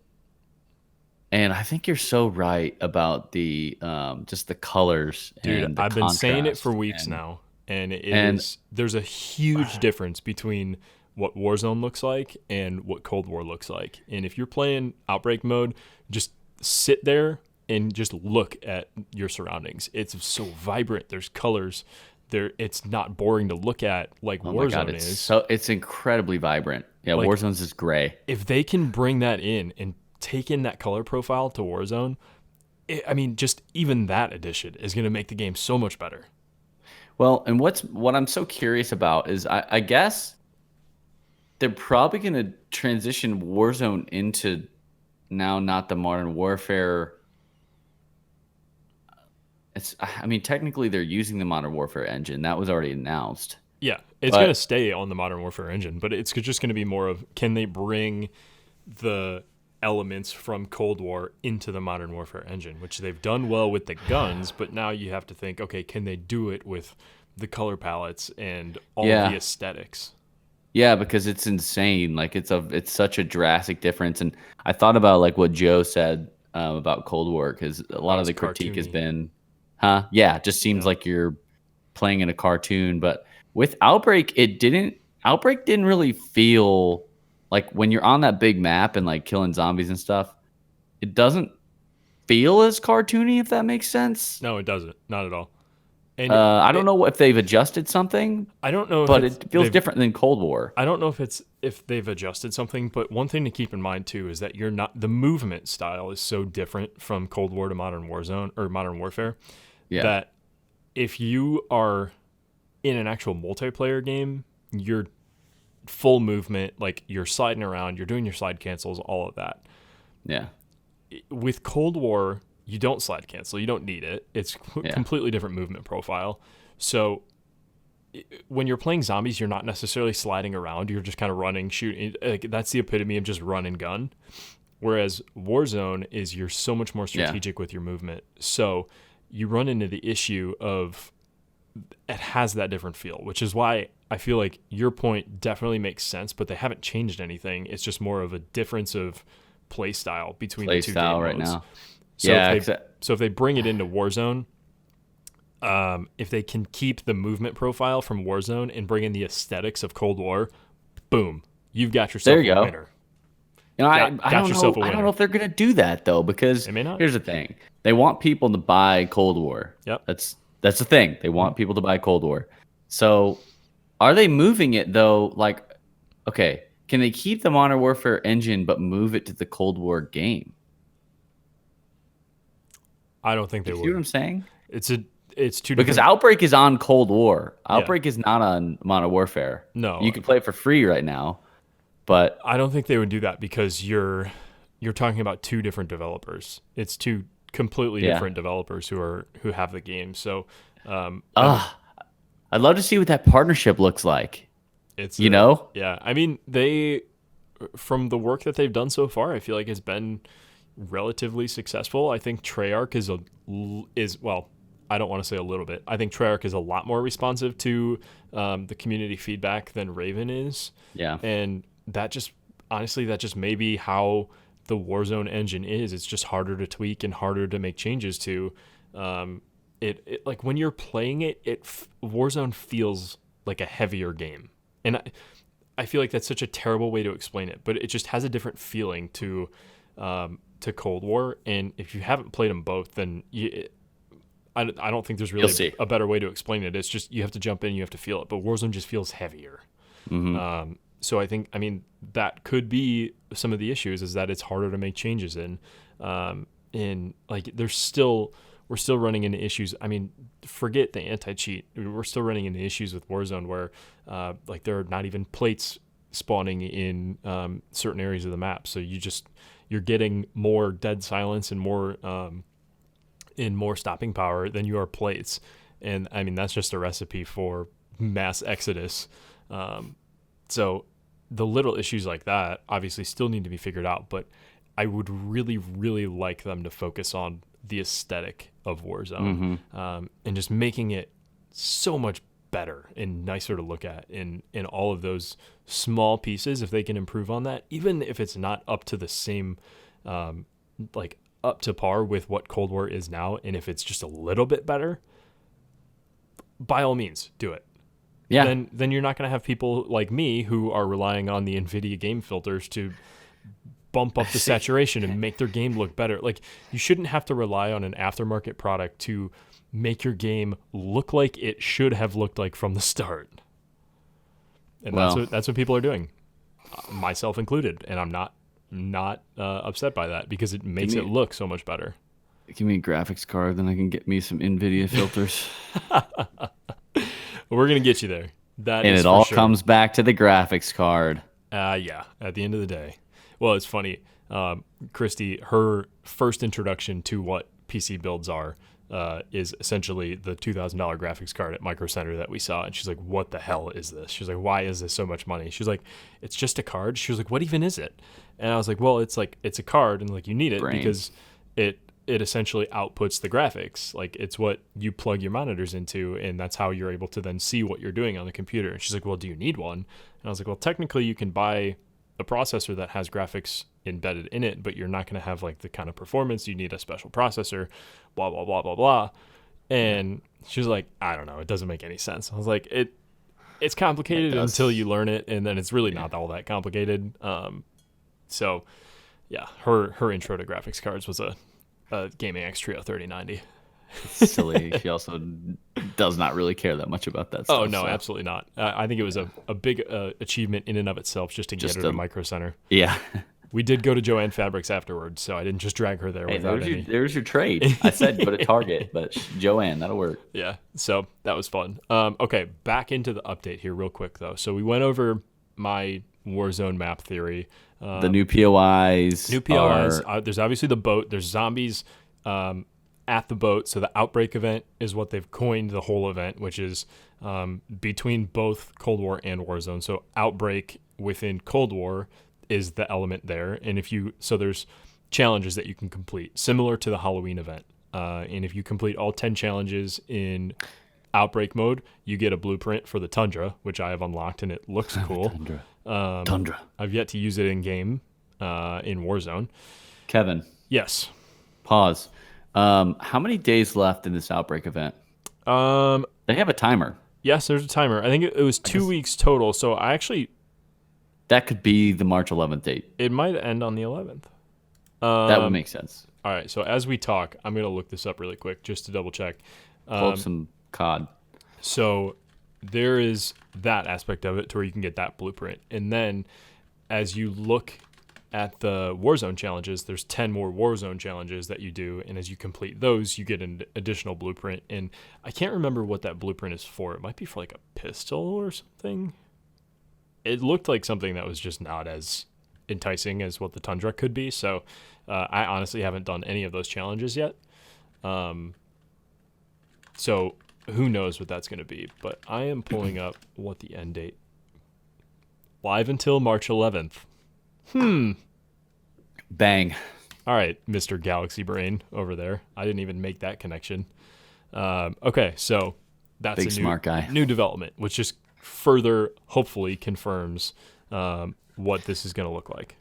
And I think you're so right about the just the colors. Dude, and the I've been saying it contrast for weeks and- now, and and- there's a huge difference between what Warzone looks like and what Cold War looks like. And if you're playing Outbreak mode, just sit there and just look at your surroundings. It's so vibrant. There's colors. It's not boring to look at like Oh my God, Warzone is. it's incredibly vibrant. Yeah, Like- Warzone's is gray. If they can bring that in and take in that color profile to Warzone, just even that addition is going to make the game so much better. Well, and what I'm so curious about is I guess they're probably going to transition Warzone into now not the Modern Warfare. Technically they're using the Modern Warfare engine. That was already announced. Yeah, it's But- going to stay on the Modern Warfare engine, but it's just going to be more of, can they bring the elements from Cold War into the Modern Warfare engine, which they've done well with the guns, but now you have to think, okay, can they do it with the color palettes and all Yeah. of the aesthetics? Yeah, because it's insane. Like it's such a drastic difference. And I thought about like what Joe said about Cold War, because a lot of it's the critique has cartoony. been, yeah, it just seems Yeah. like you're playing in a cartoon. But with Outbreak, Outbreak didn't really feel like when you're on that big map and like killing zombies and stuff, it doesn't feel as cartoony, if that makes sense. No, it doesn't. Not at all. And I don't know if they've adjusted something, I don't know if but it's- it feels they've- different than Cold War. I don't know if they've adjusted something, but one thing to keep in mind too is that the movement style is so different from Cold War to Modern Warzone or Modern Warfare that if you are in an actual multiplayer game, you're full movement, like you're sliding around, you're doing your slide cancels, all of that. Yeah. With Cold War, you don't slide cancel, you don't need it. It's Yeah. completely different movement profile. So when you're playing zombies, you're not necessarily sliding around. You're just kind of running, shooting. Like, that's the epitome of just run and gun. Whereas Warzone is you're so much more strategic with your movement. So you run into the issue of it has that different feel, which is why I feel like your point definitely makes sense, but they haven't changed anything. It's just more of a difference of play style between the two game right modes. now. So Yeah, if they bring it into Warzone, if they can keep the movement profile from Warzone and bring in the aesthetics of Cold War, boom, you've got yourself There you a go. winner. got yourself a winner. I don't know if they're gonna do that though, because They may not. here's the thing: they want people to buy Cold War. Yep. That's the thing. They want people to buy Cold War. So, are they moving it though? Like, okay, can they keep the Modern Warfare engine but move it to the Cold War game? I don't think they You would. see what I'm saying? It's two Because different. Outbreak is on Cold War. Outbreak is not on Modern Warfare. No. You can play it for free right now, but I don't think they would do that because you're talking about two different developers. It's two completely different developers who have the game. So, I'd love to see what that partnership looks like. it's Yeah. I mean, they from the work that they've done so far, I feel like it's been relatively successful. I think Treyarch is well, I don't want to say a little bit. I think Treyarch is a lot more responsive to the community feedback than Raven is. Yeah. And that just may be how the Warzone engine is. It's just harder to tweak and harder to make changes to. It like when you're playing it, Warzone feels like a heavier game. And I feel like that's such a terrible way to explain it, but it just has a different feeling to Cold War. And if you haven't played them both, then I don't think there's really a better way to explain it. It's just you have to jump in, you have to feel it. But Warzone just feels heavier. Mm-hmm. So I mean, that could be some of the issues, is that it's harder to make changes in. And like we're still running into issues. I mean, forget the anti-cheat. We're still running into issues with Warzone where like there are not even plates spawning in certain areas of the map. So you're getting more dead silence and more stopping power than you are plates. And I mean, that's just a recipe for mass exodus. So the little issues like that obviously still need to be figured out, but I would really, really like them to focus on the aesthetic of Warzone, and just making it so much better and nicer to look at in all of those small pieces. If they can improve on that, even if it's not up to the same, like up to par with what Cold War is now, and if it's just a little bit better, by all means, do it. Yeah. Then you're not going to have people like me who are relying on the NVIDIA game filters to bump up the saturation and make their game look better. Like, you shouldn't have to rely on an aftermarket product to make your game look like it should have looked like from the start. And that's what people are doing, myself included. And I'm not upset by that because it makes it look so much better. Give me a graphics card, then I can get me some NVIDIA filters. We're going to get you there. And it all comes back to the graphics card. Yeah, at the end of the day. Well, it's funny. Christy, her first introduction to what PC builds are is essentially the $2,000 graphics card at Micro Center that we saw. And she's like, what the hell is this? She's like, why is this so much money? She's like, it's just a card. She was like, what even is it? And I was like, well, it's a card, and like you need it because it essentially outputs the graphics. Like, it's what you plug your monitors into, and that's how you're able to then see what you're doing on the computer. And she's like, well, do you need one? And I was like, well, technically you can buy a processor that has graphics embedded in it, but you're not going to have like the kind of performance. You need a special processor, blah, blah, blah, blah, blah. And she was like, I don't know. It doesn't make any sense. I was like, it's complicated until you learn it. And then it's really not all that complicated. So yeah, her intro to graphics cards was a Gaming X Trio 3090. Silly. She also does not really care that much about that stuff. Oh, no, absolutely not. I think it was a big achievement in and of itself just to get her to Micro Center. Yeah. We did go to Joanne Fabrics afterwards, so I didn't just drag her there without any. There's your trade. I said go to Target, but Joanne, that'll work. Yeah, so that was fun. Okay, back into the update here real quick, though. So we went over my Warzone map theory. The new POIs. There's obviously the boat. There's zombies at the boat. So the Outbreak event is what they've coined the whole event, which is between both Cold War and Warzone. So Outbreak within Cold War is the element there. And there's challenges that you can complete, similar to the Halloween event. And if you complete all 10 challenges in Outbreak mode, you get a blueprint for the Tundra, which I have unlocked, and it looks cool. Tundra. I've yet to use it in game in Warzone. Kevin. Yes. Pause. How many days left in this Outbreak event? They have a timer. Yes, there's a timer. I think it was 2 weeks total. So I actually That could be the March 11th date. It might end on the 11th. That would make sense. All right, so as we talk, I'm going to look this up really quick just to double check. Pull up some COD. So there is that aspect of it to where you can get that blueprint. And then as you look at the Warzone challenges, there's 10 more Warzone challenges that you do. And as you complete those, you get an additional blueprint. And I can't remember what that blueprint is for. It might be for like a pistol or something. It looked like something that was just not as enticing as what the Tundra could be. So I honestly haven't done any of those challenges yet. So who knows what that's going to be. But I am pulling up what the end date. Live until March 11th. Bang. All right, Mr. Galaxy Brain over there. I didn't even make that connection. Okay, so that's Big a smart guy. new development, which just further, hopefully, confirms what this is going to look like.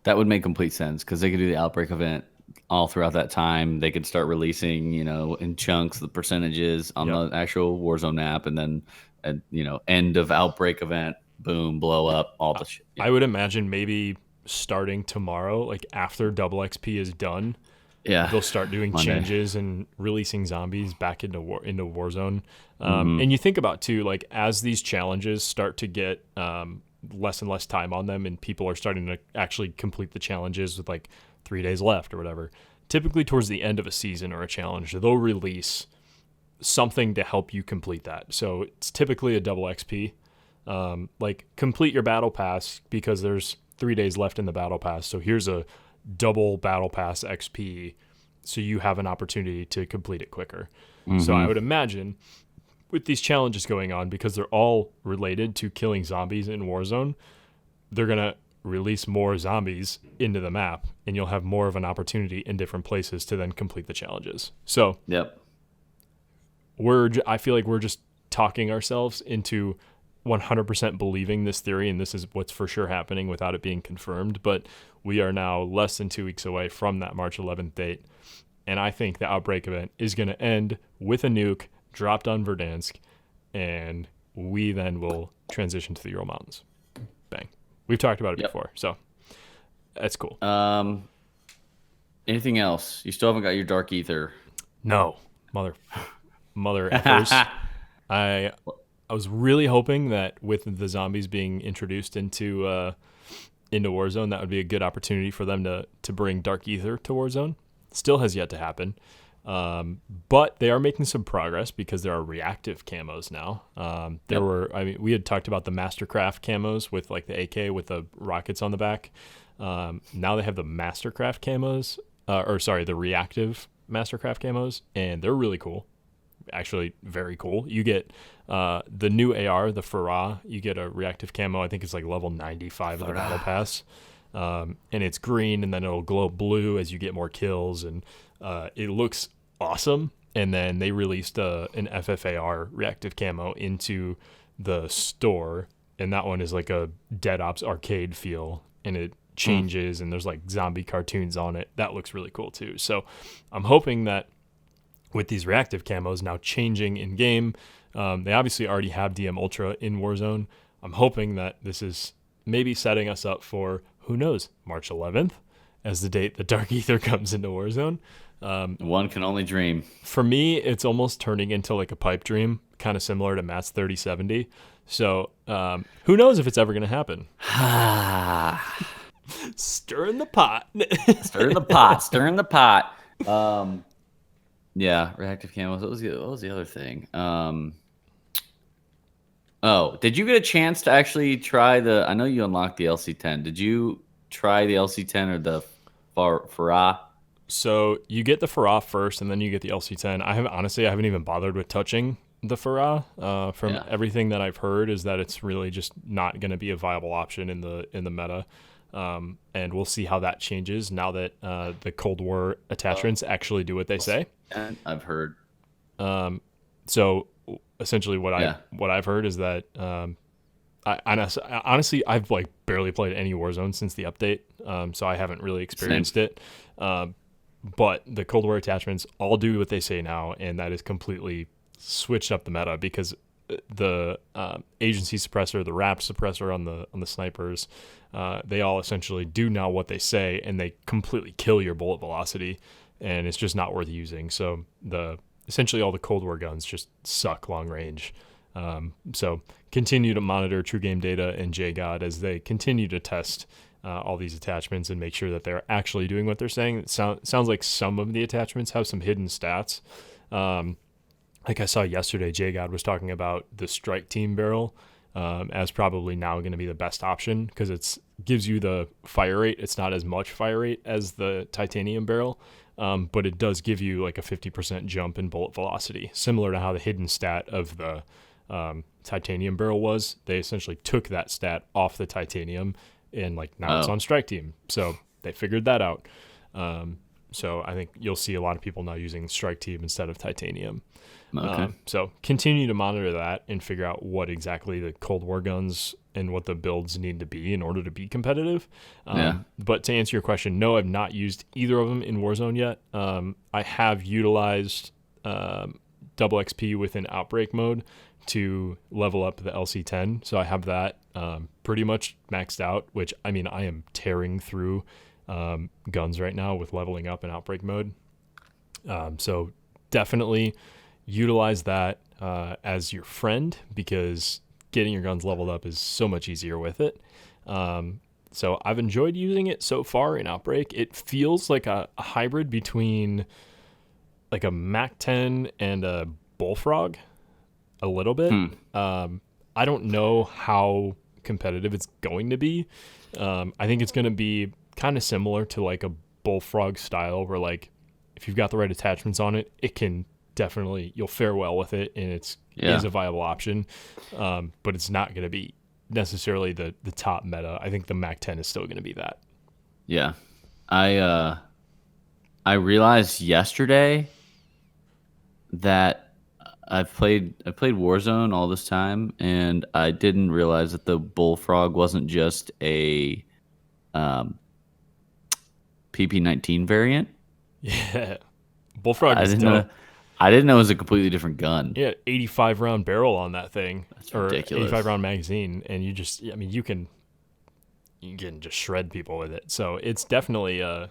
That would make complete sense because they could do the Outbreak event all throughout that time. They could start releasing, in chunks the percentages on the actual Warzone map, and then, end of Outbreak event, boom, blow up, all the shit. I would imagine maybe starting tomorrow, like after Double XP is done, they'll start doing changes and releasing zombies back into Warzone. And you think about too, like as these challenges start to get less and less time on them, and people are starting to actually complete the challenges with like 3 days left or whatever. Typically towards the end of a season or a challenge, they'll release something to help you complete that. So it's typically a double XP. Like complete your battle pass because there's 3 days left in the battle pass. So here's a double battle pass XP. So you have an opportunity to complete it quicker. So I would imagine with these challenges going on, because they're all related to killing zombies in Warzone, they're going to release more zombies into the map, and you'll have more of an opportunity in different places to then complete the challenges. So I feel like we're just talking ourselves into 100% believing this theory, and this is what's for sure happening without it being confirmed. But we are now less than 2 weeks away from that March 11th date, and I think the Outbreak event is going to end with a nuke dropped on Verdansk, and we then will transition to the Ural Mountains. Bang. We've talked about it before, so that's cool. Anything else? You still haven't got your Dark Ether. No. Mother effers. I was really hoping that with the zombies being introduced into Warzone, that would be a good opportunity for them to bring Dark Ether to Warzone. Still has yet to happen. But they are making some progress because there are reactive camos now. We had talked about the Mastercraft camos with like the AK with the rockets on the back. Now they have the Mastercraft camos, the reactive Mastercraft camos, and they're really cool. Actually, very cool. You get the new AR, the Farah. You get a reactive camo. I think it's like level 95 of the battle pass. And it's green, and then it'll glow blue as you get more kills, and it looks awesome. And then they released an FFAR reactive camo into the store, and that one is like a Dead Ops arcade feel, and it changes, and there's like zombie cartoons on it. That looks really cool too. So I'm hoping that with these reactive camos now changing in game, they obviously already have DM Ultra in Warzone. I'm hoping that this is maybe setting us up for, who knows, March 11th as the date that Dark Ether comes into Warzone. One can only dream. For me, it's almost turning into like a pipe dream, kind of similar to Matt's 3070. So who knows if it's ever going to happen. Stirring the pot. Stirring the pot. Yeah, reactive camos. What was the other thing? Did you get a chance to actually try I know you unlocked the LC10. Did you try the LC10 or the Farah? So you get the Farah first, and then you get the LC10. I haven't even bothered with touching the Farah. From everything that I've heard, is that it's really just not going to be a viable option in the meta. And we'll see how that changes now that the Cold War attachments actually do what they say. I've heard. So essentially, what I've heard is that honestly, I've like barely played any Warzone since the update, so I haven't really experienced it. But the Cold War attachments all do what they say now, and that is completely switched up the meta, because the agency suppressor, the wrap suppressor on the snipers, they all essentially do now what they say, and they completely kill your bullet velocity, and it's just not worth using. So essentially all the Cold War guns just suck long range. So continue to monitor True Game Data and JGOD as they continue to test all these attachments and make sure that they're actually doing what they're saying. It sounds like some of the attachments have some hidden stats. Like I saw yesterday, JGOD was talking about the Strike Team barrel as probably now going to be the best option because it gives you the fire rate. It's not as much fire rate as the titanium barrel, but it does give you like a 50% jump in bullet velocity, similar to how the hidden stat of the titanium barrel was. They essentially took that stat off the titanium and like now it's on Strike Team. So they figured that out. So I think you'll see a lot of people now using Strike Team instead of titanium. Okay. So continue to monitor that and figure out what exactly the Cold War guns and what the builds need to be in order to be competitive. But to answer your question, no, I've not used either of them in Warzone yet. I have utilized double XP within Outbreak Mode to level up the LC10. So I have that pretty much maxed out, which I mean, I am tearing through guns right now with leveling up in Outbreak Mode. So definitely utilize that as your friend because getting your guns leveled up is so much easier with it. So I've enjoyed using it so far in Outbreak. It feels like a hybrid between like a MAC-10 and a Bullfrog a little bit. I don't know how competitive it's going to be. I think it's going to be kind of similar to like a Bullfrog style where like if you've got the right attachments on it, it can definitely, you'll fare well with it and it is a viable option. But it's not going to be necessarily the top meta. I think the MAC-10 is still going to be that. Yeah. I realized yesterday that I've played Warzone all this time, and I didn't realize that the Bullfrog wasn't just a PP19 variant. Yeah, Bullfrog is dope. I didn't know it was a completely different gun. Yeah, 85 round barrel on that thing. That's ridiculous. 85 round magazine, and you can just shred people with it. So it's definitely a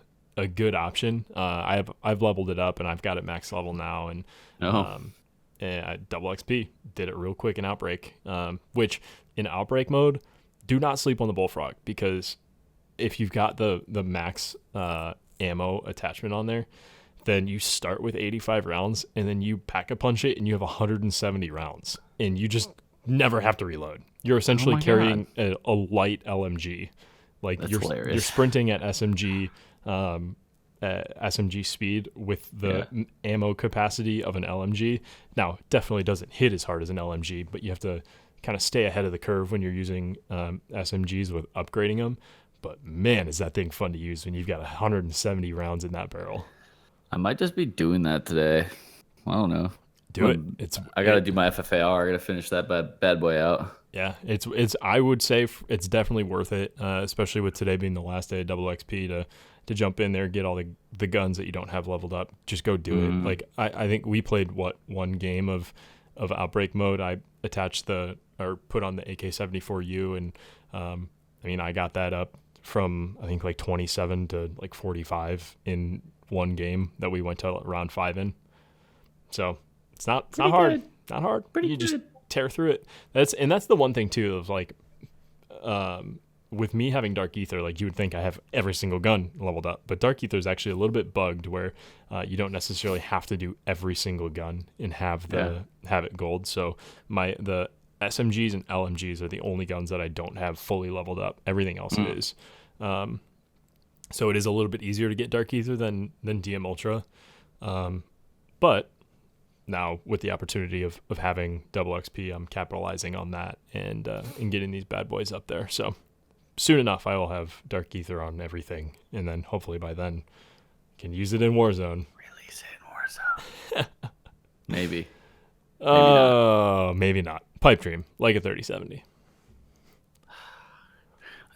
good option. I've leveled it up and I've got it max level now, and I double XP did it real quick in Outbreak. Which in Outbreak mode, do not sleep on the Bullfrog because if you've got the max ammo attachment on there, then you start with 85 rounds and then you pack a punch it and you have 170 rounds and you just never have to reload. You're essentially carrying a light LMG. Like you're sprinting at SMG speed with the ammo capacity of an LMG. Now, it definitely doesn't hit as hard as an LMG, but you have to kind of stay ahead of the curve when you're using SMGs with upgrading them. But man, is that thing fun to use when you've got 170 rounds in that barrel. I might just be doing that today. I don't know. Do it. I got to do my FFAR. I got to finish that bad boy out. Yeah, it's. I would say it's definitely worth it, especially with today being the last day of double XP to jump in there, get all the guns that you don't have leveled up. Just go do it. Like I think we played one game of Outbreak mode. I attached put on the AK-74U, and I got that up from I think like 27 to like 45 in one game that we went to round 5 in. So it's not hard. Not hard. You just tear through it. That's the one thing too of like with me having Dark Ether, like you would think I have every single gun leveled up, but Dark Ether is actually a little bit bugged where you don't necessarily have to do every single gun and have it gold. So the SMGs and LMGs are the only guns that I don't have fully leveled up. Everything else it is. So it is a little bit easier to get Dark Ether than DM Ultra. But now with the opportunity of having double XP, I'm capitalizing on that and getting these bad boys up there. So soon enough, I will have Dark Ether on everything. And then hopefully by then can use it in Warzone. Release it in Warzone. Maybe. Maybe not. Pipe dream, like a 3070.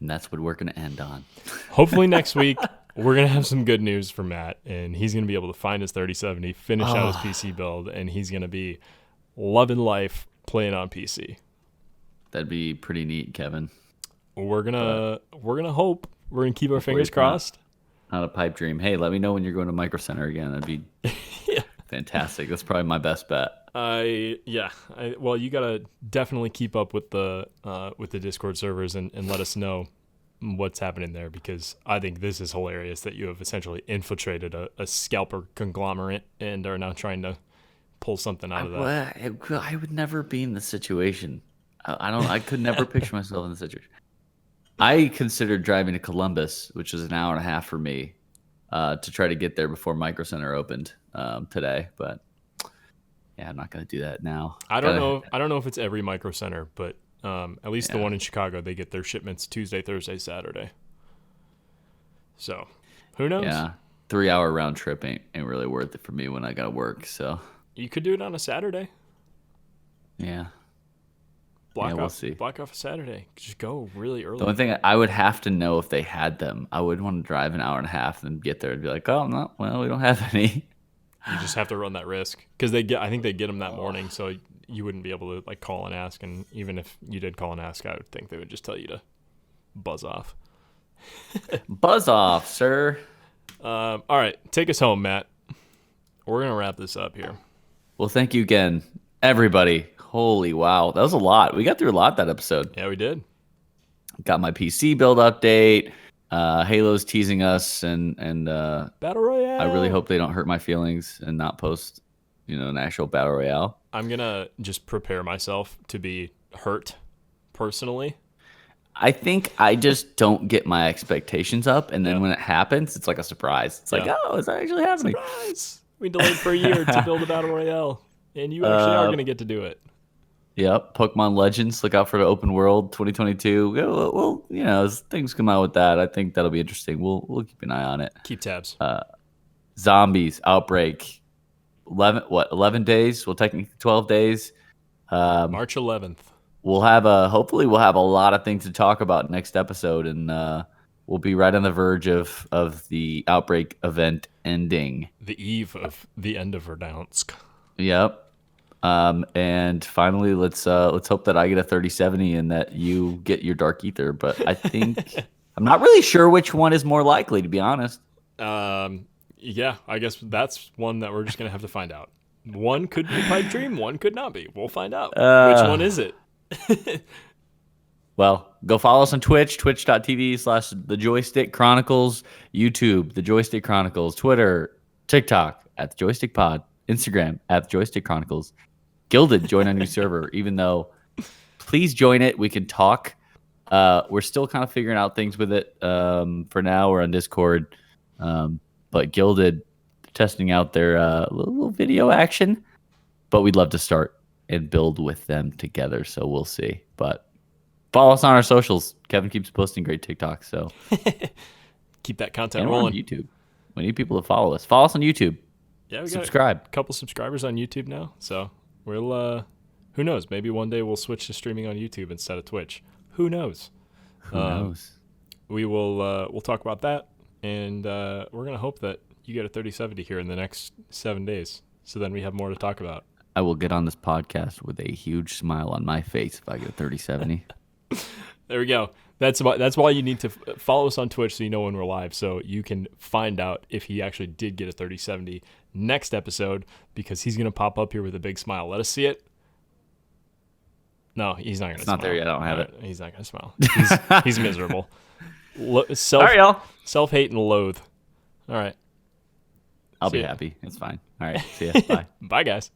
And that's what we're going to end on. Hopefully next week, we're going to have some good news for Matt, and he's going to be able to find his 3070, finish out his PC build, and he's going to be loving life playing on PC. That'd be pretty neat, Kevin. We're gonna hope. We're gonna keep our fingers crossed. Not a pipe dream. Hey, let me know when you're going to Micro Center again. That'd be fantastic. That's probably my best bet. Well, you gotta definitely keep up with the Discord servers and let us know what's happening there, because I think this is hilarious that you have essentially infiltrated a scalper conglomerate and are now trying to pull something out of that. I would never be in this situation. I could never picture myself in this situation. I considered driving to Columbus, which is an hour and a half for me, to try to get there before Micro Center opened today. But yeah, I'm not going to do that now. I don't know if it's every Micro Center, but at least the one in Chicago, they get their shipments Tuesday, Thursday, Saturday. So who knows? Yeah, 3-hour round trip ain't really worth it for me when I got to work. So you could do it on a Saturday. Yeah. We'll see. Block off a Saturday. Just go really early. The only thing I would have to know if they had them. I would want to drive an hour and a half and get there and be like, oh, no, well, we don't have any. You just have to run that risk, because I think they get them that morning, so you wouldn't be able to like call and ask. And even if you did call and ask, I would think they would just tell you to buzz off. Buzz off, sir. All right, take us home, Matt. We're gonna wrap this up here. Well, thank you again, everybody. Holy wow, that was a lot. We got through a lot that episode. Yeah, we did. Got my PC build update. Halo's teasing us, and Battle Royale. I really hope they don't hurt my feelings and not post, an actual Battle Royale. I'm gonna just prepare myself to be hurt personally. I think I just don't get my expectations up, and then when it happens, it's like a surprise. It's like, oh, it's actually happening. Surprise! We delayed for a year to build a Battle Royale, and you actually are gonna get to do it. Yep, Pokemon Legends. Look out for the open world 2022. Well, as things come out with that, I think that'll be interesting. We'll keep an eye on it. Keep tabs. Zombies Outbreak. 11 days? Well, technically 12 days. March 11th. Hopefully we'll have a lot of things to talk about next episode, and we'll be right on the verge of the Outbreak event ending. The eve of the end of Verdansk. Yep. And finally, let's hope that I get a 3070 and that you get your Dark Ether. But I think I'm not really sure which one is more likely, to be honest. Yeah, I guess that's one that we're just gonna have to find out. One could be pipe dream, one could not be. We'll find out. Which one is it? Well, go follow us on Twitch, twitch.tv/The Joystick Chronicles, YouTube, The Joystick Chronicles, Twitter, TikTok at The Joystick Pod, Instagram at The Joystick Chronicles. Gilded, join our new server, even though please join it. We can talk. We're still kind of figuring out things with it. For now, we're on Discord. But Gilded, testing out their little video action. But we'd love to start and build with them together. So we'll see. But follow us on our socials. Kevin keeps posting great TikToks. So keep that content rolling. On YouTube. We need people to follow us. Follow us on YouTube. Yeah, we subscribe. Got a couple subscribers on YouTube now. So we'll, who knows? Maybe one day we'll switch to streaming on YouTube instead of Twitch. Who knows? Who knows? We will, we'll talk about that. And we're going to hope that you get a 3070 here in the next 7 days. So then we have more to talk about. I will get on this podcast with a huge smile on my face if I get a 3070. There we go. That's why you need to follow us on Twitch so you know when we're live, so you can find out if he actually did get a 3070 next episode, because he's going to pop up here with a big smile. Let us see it. No, he's not going to smile. It's not there yet. I don't have it. He's not going to smile. He's miserable. All right, y'all. Self-hate and loathe. All right. I'll be happy. It's fine. All right. See ya. Bye. Bye, guys.